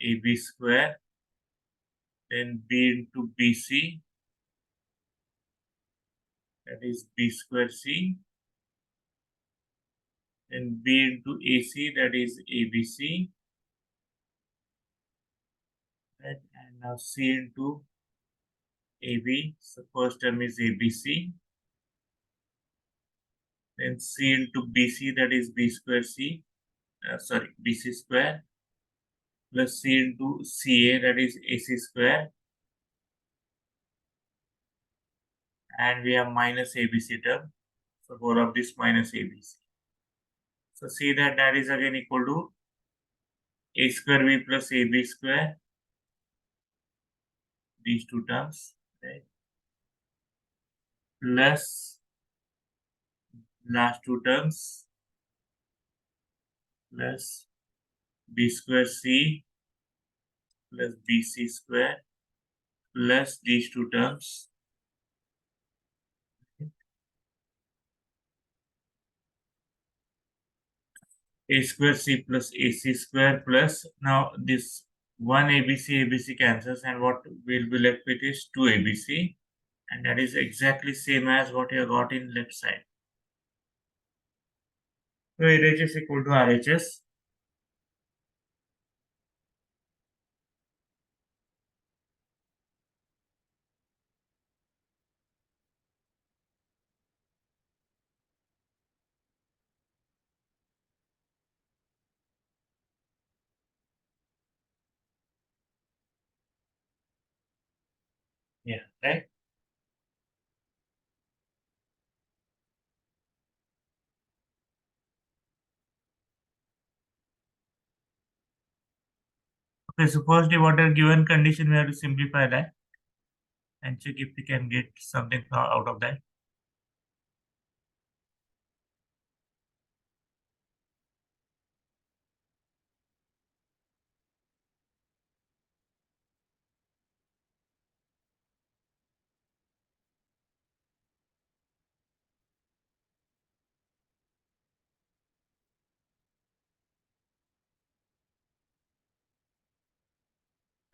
AB square. Then B into BC, that is B square C. Then B into AC, that is ABC. Right? And now C into AB, so first term is ABC. Then C into BC, that is B square C, BC square, plus C into CA, that is AC square, and we have minus ABC term, so both of this minus ABC. So see that that is again equal to A square B plus AB square, these two terms, right? Plus last two terms, plus B square C plus BC square, plus these two terms, A square C plus AC square, plus now this one ABC cancels, and what will be left with is 2 ABC, and that is exactly same as what you got in left side. So LHS equal to RHS. Yeah, right. Okay, so firstly, what are given condition, we have to simplify that and check if we can get something out of that.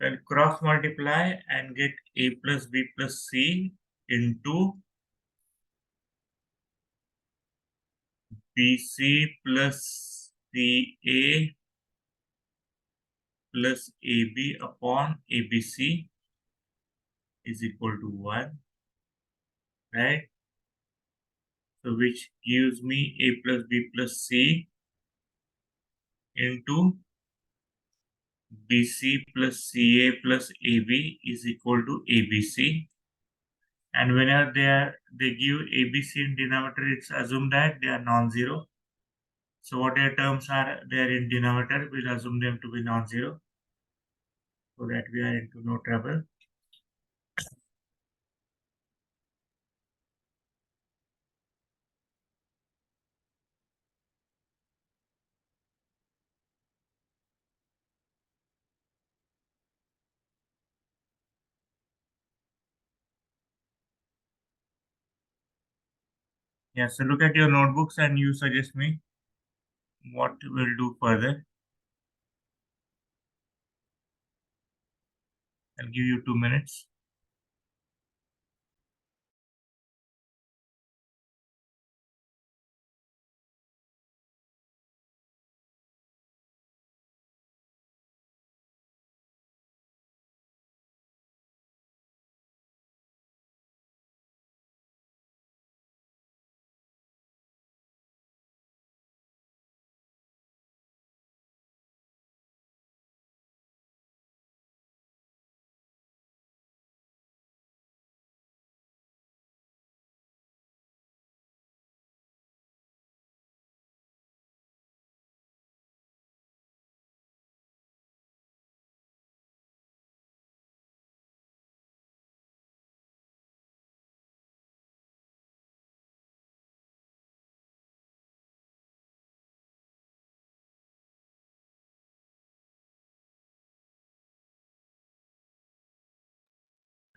Then cross multiply and get A plus B plus C into BC plus CA plus AB upon ABC is equal to 1, right? So which gives me A plus B plus C into BC plus CA plus AB is equal to ABC. And whenever they give ABC in denominator, it's assumed that they are non-zero. So whatever terms are there in denominator, we'll assume them to be non-zero, so that we are into no trouble. Yeah, so look at your notebooks and you suggest me what we'll do further. I'll give you 2 minutes.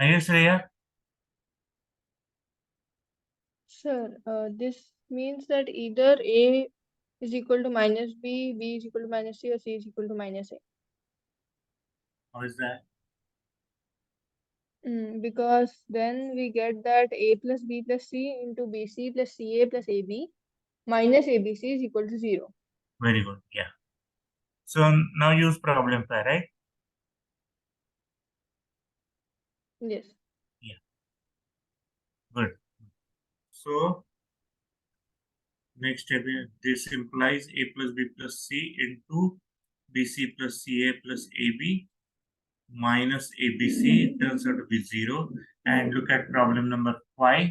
Yes, Raya? Sir, this means that either A is equal to minus B, B is equal to minus C, or C is equal to minus A. How is that? Because then we get that A plus B plus C into BC plus CA plus AB minus ABC is equal to 0. Very good. Yeah. So now use problem pair, right? Yes. Yeah. Good. So next step is this implies A plus B plus C into BC plus CA plus AB minus ABC turns out to be 0. And look at problem number 5.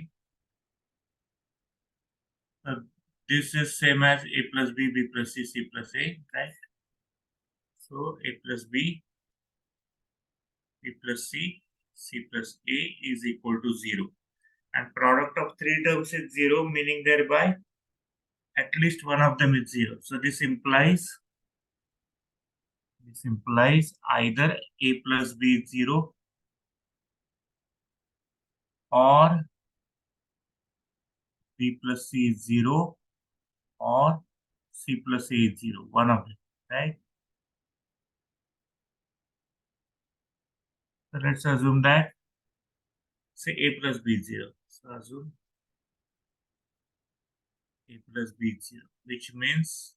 This is same as A plus B, B plus C, C plus A, right? So A plus B, B plus C, C plus A is equal to 0. And product of three terms is 0, meaning thereby at least one of them is 0. So this implies either A plus B is 0 or B plus C is 0 or C plus A is 0, one of them, right? So let's assume that, say A plus B is 0. So assume A plus B is 0, which means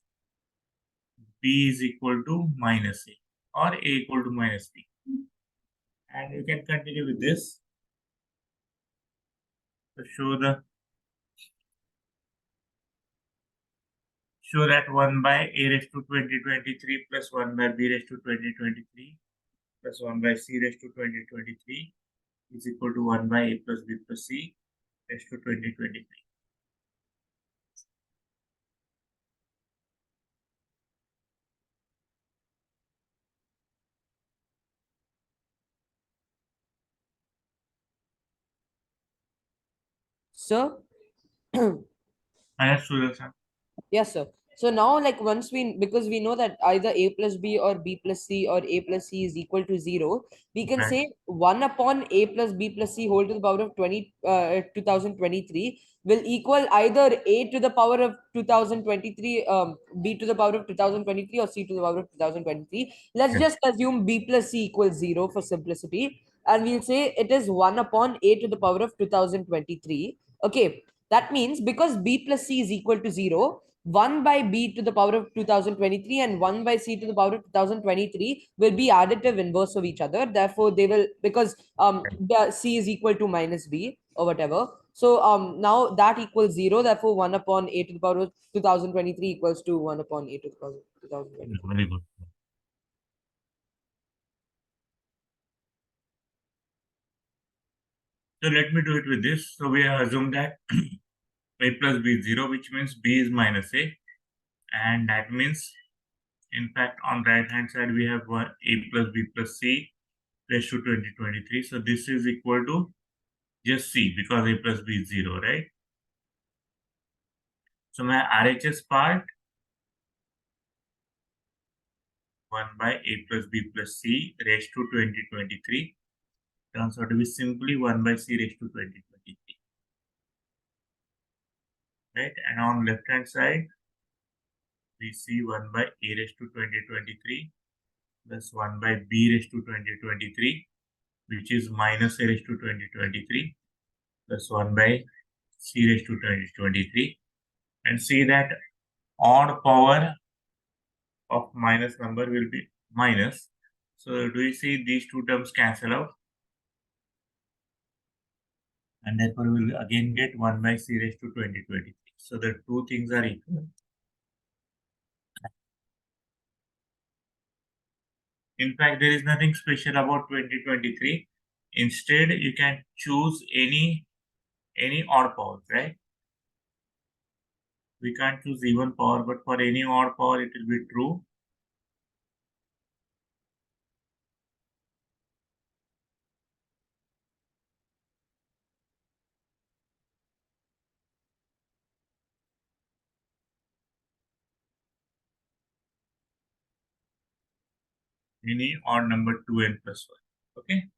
B is equal to minus A or A equal to minus B. And you can continue with this. So show that 1 by A raised to 2023 plus 1 by B raised to 2023 plus 1 by C raised to 2023 is equal to 1 by A plus B plus C raised to 2023. Sir? I have students. Yes, sir. So now, like once we, because we know that either A plus B or B plus C or A plus C is equal to 0, we can Right. say 1 upon A plus B plus C whole to the power of 2023 will equal either A to the power of 2023, B to the power of 2023, or C to the power of 2023. Let's Yes. just assume B plus C equals 0 for simplicity. And we'll say it is 1 upon A to the power of 2023. Okay. That means because B plus C is equal to 0, 1 by B to the power of 2023 and 1 by C to the power of 2023 will be additive inverse of each other. Therefore, they will, because the C is equal to minus B or whatever. So now that equals 0. Therefore, 1 upon A to the power of 2023 equals to 1 upon A to the power of 2023. Very good. So let me do it with this. So we have assumed that A plus B is 0, which means B is minus A. And that means, in fact, on right hand side, we have A plus B plus C raised to 2023. So this is equal to just C because A plus B is 0, right? So my RHS part, 1 by A plus B plus C raised to 2023 turns out to be simply 1 by C raised to 2023. Right? And on left hand side, we see 1 by A raised to 2023 plus 1 by B raised to 2023, which is minus A raised to 2023 plus 1 by C raised to 2023. And see that odd power of minus number will be minus. So do you see these two terms cancel out? And therefore we will again get 1 by C raised to 2023. So the two things are equal. In fact, there is nothing special about 2023. Instead, you can choose any odd power, right? We can't choose even power, but for any odd power, it will be true. Any odd number 2n plus 1. Okay.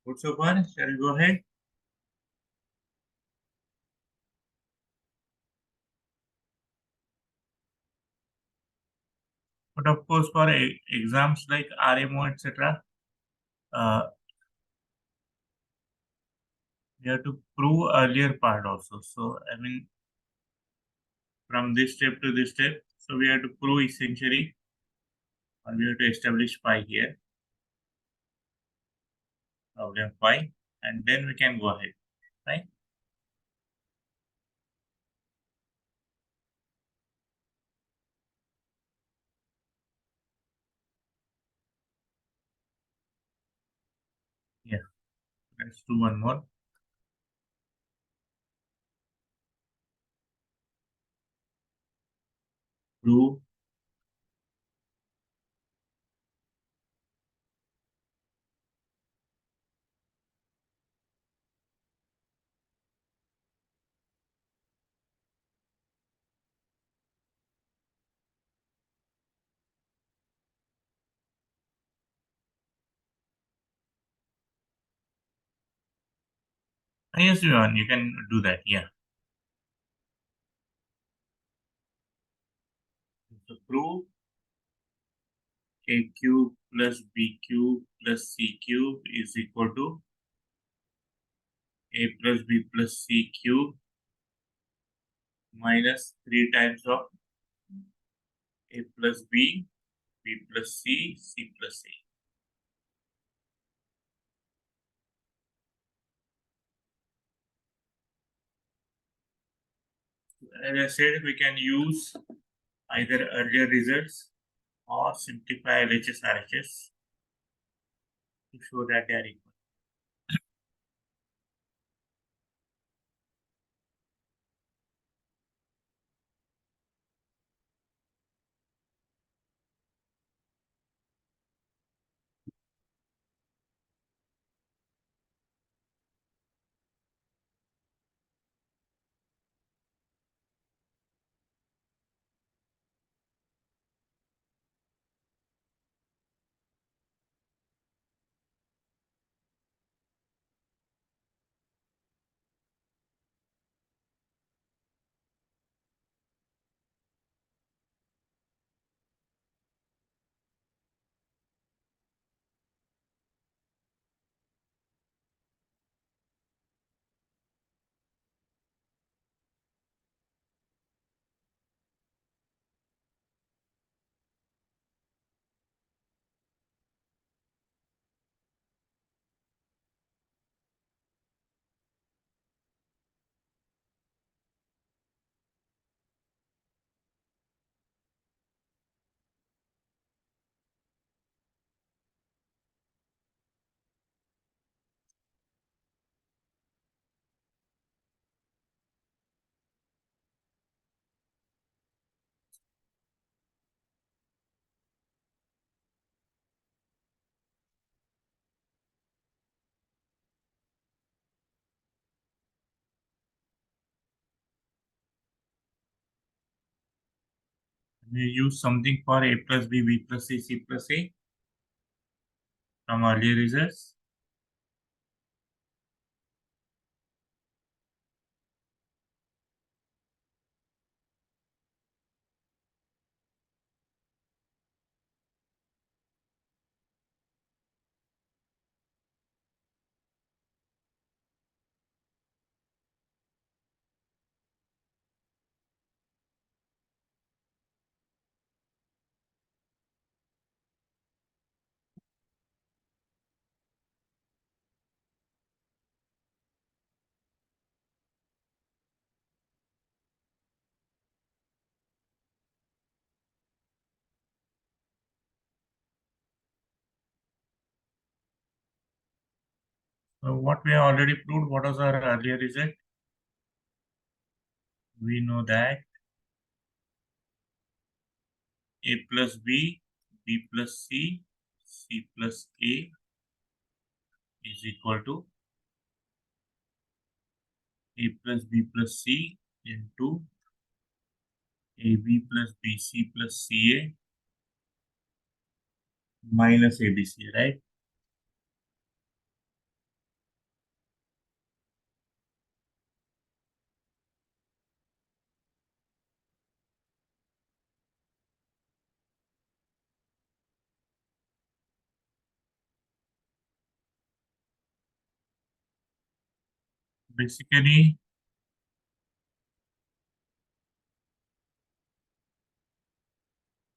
Good so far? Shall we go ahead? But of course, for exams like RMO, etc., we have to prove earlier part also. So, I mean, from this step to this step, so we have to prove essentially, or we have to establish phi here, problem phi, and then we can go ahead, right? Yeah, let's do one more. Prove yes, Vivan, you can do that. Yeah. So prove a cube plus b cube plus c cube is equal to a plus b plus c cube minus 3 times of a plus b, b plus c, c plus a. As I said, we can use either earlier results or simplify LHS RHS to show that they are equal. We use something for a plus b, b plus c, c plus a from earlier results. So what we have already proved, what was our earlier result? We know that a plus b, b plus c, c plus a is equal to a plus b plus c into ab plus bc plus ca minus abc, right? basically,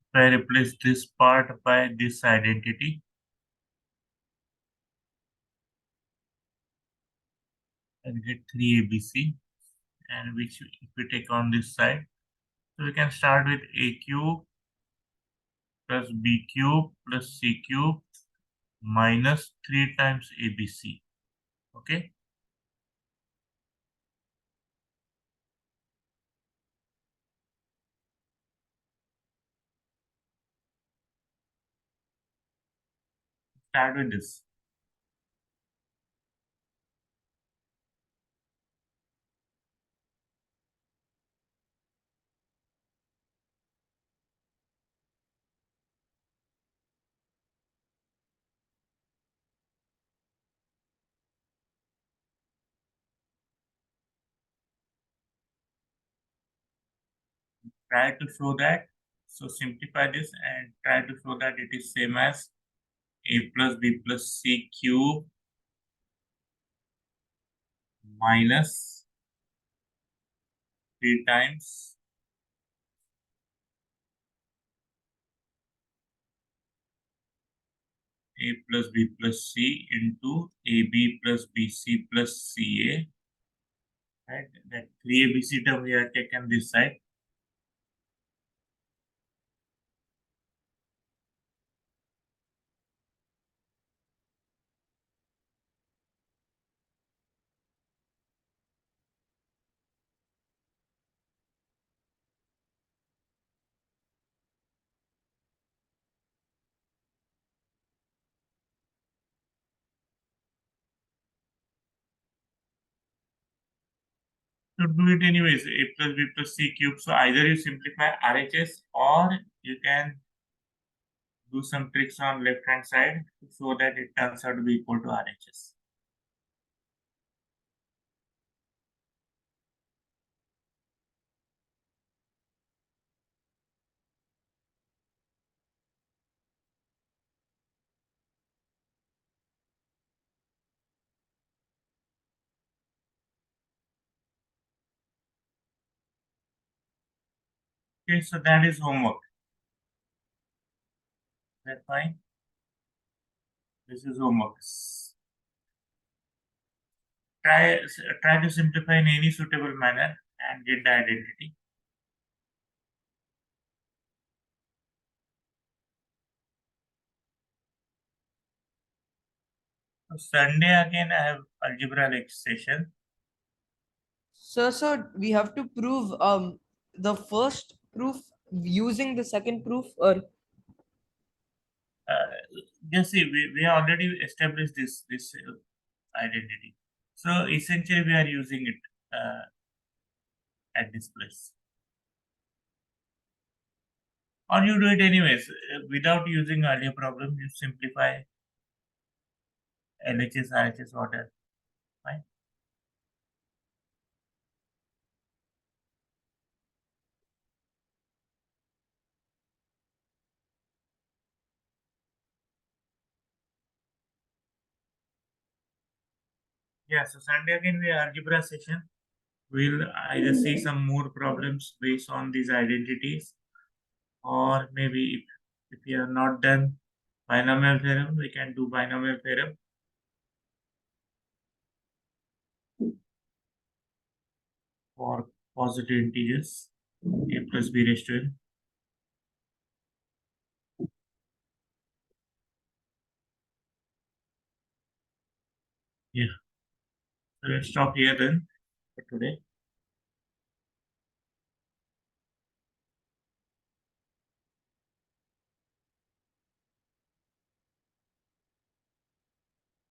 if I replace this part by this identity, and get 3ABC, and which if we take on this side, so we can start with a cube plus b cube plus c cube minus 3 times ABC. Okay. Start with this. Try to show that. So simplify this and try to show that it is same as a plus b plus c cube minus 3 times a plus b plus c into ab plus bc plus ca. Right? That 3ABC term we have taken this side. To do it anyways, a plus b plus c cube. So either you simplify RHS or you can do some tricks on left hand side so that it turns out to be equal to RHS. Okay, so that is homework. Is that fine? This is homework. Try to simplify in any suitable manner and get the identity. So Sunday again I have algebra session. So we have to prove the first proof using the second proof, or Just see, we already established this identity. So essentially we are using it at this place. Or you do it anyways without using earlier problem. You simplify LHS, RHS, whatever. Fine. Yeah, so Sunday again we algebra session. We'll either see some more problems based on these identities, or maybe if we are not done binomial theorem, we can do binomial theorem. For positive integers, a plus b raised to n. Yeah. So let's stop here then for today.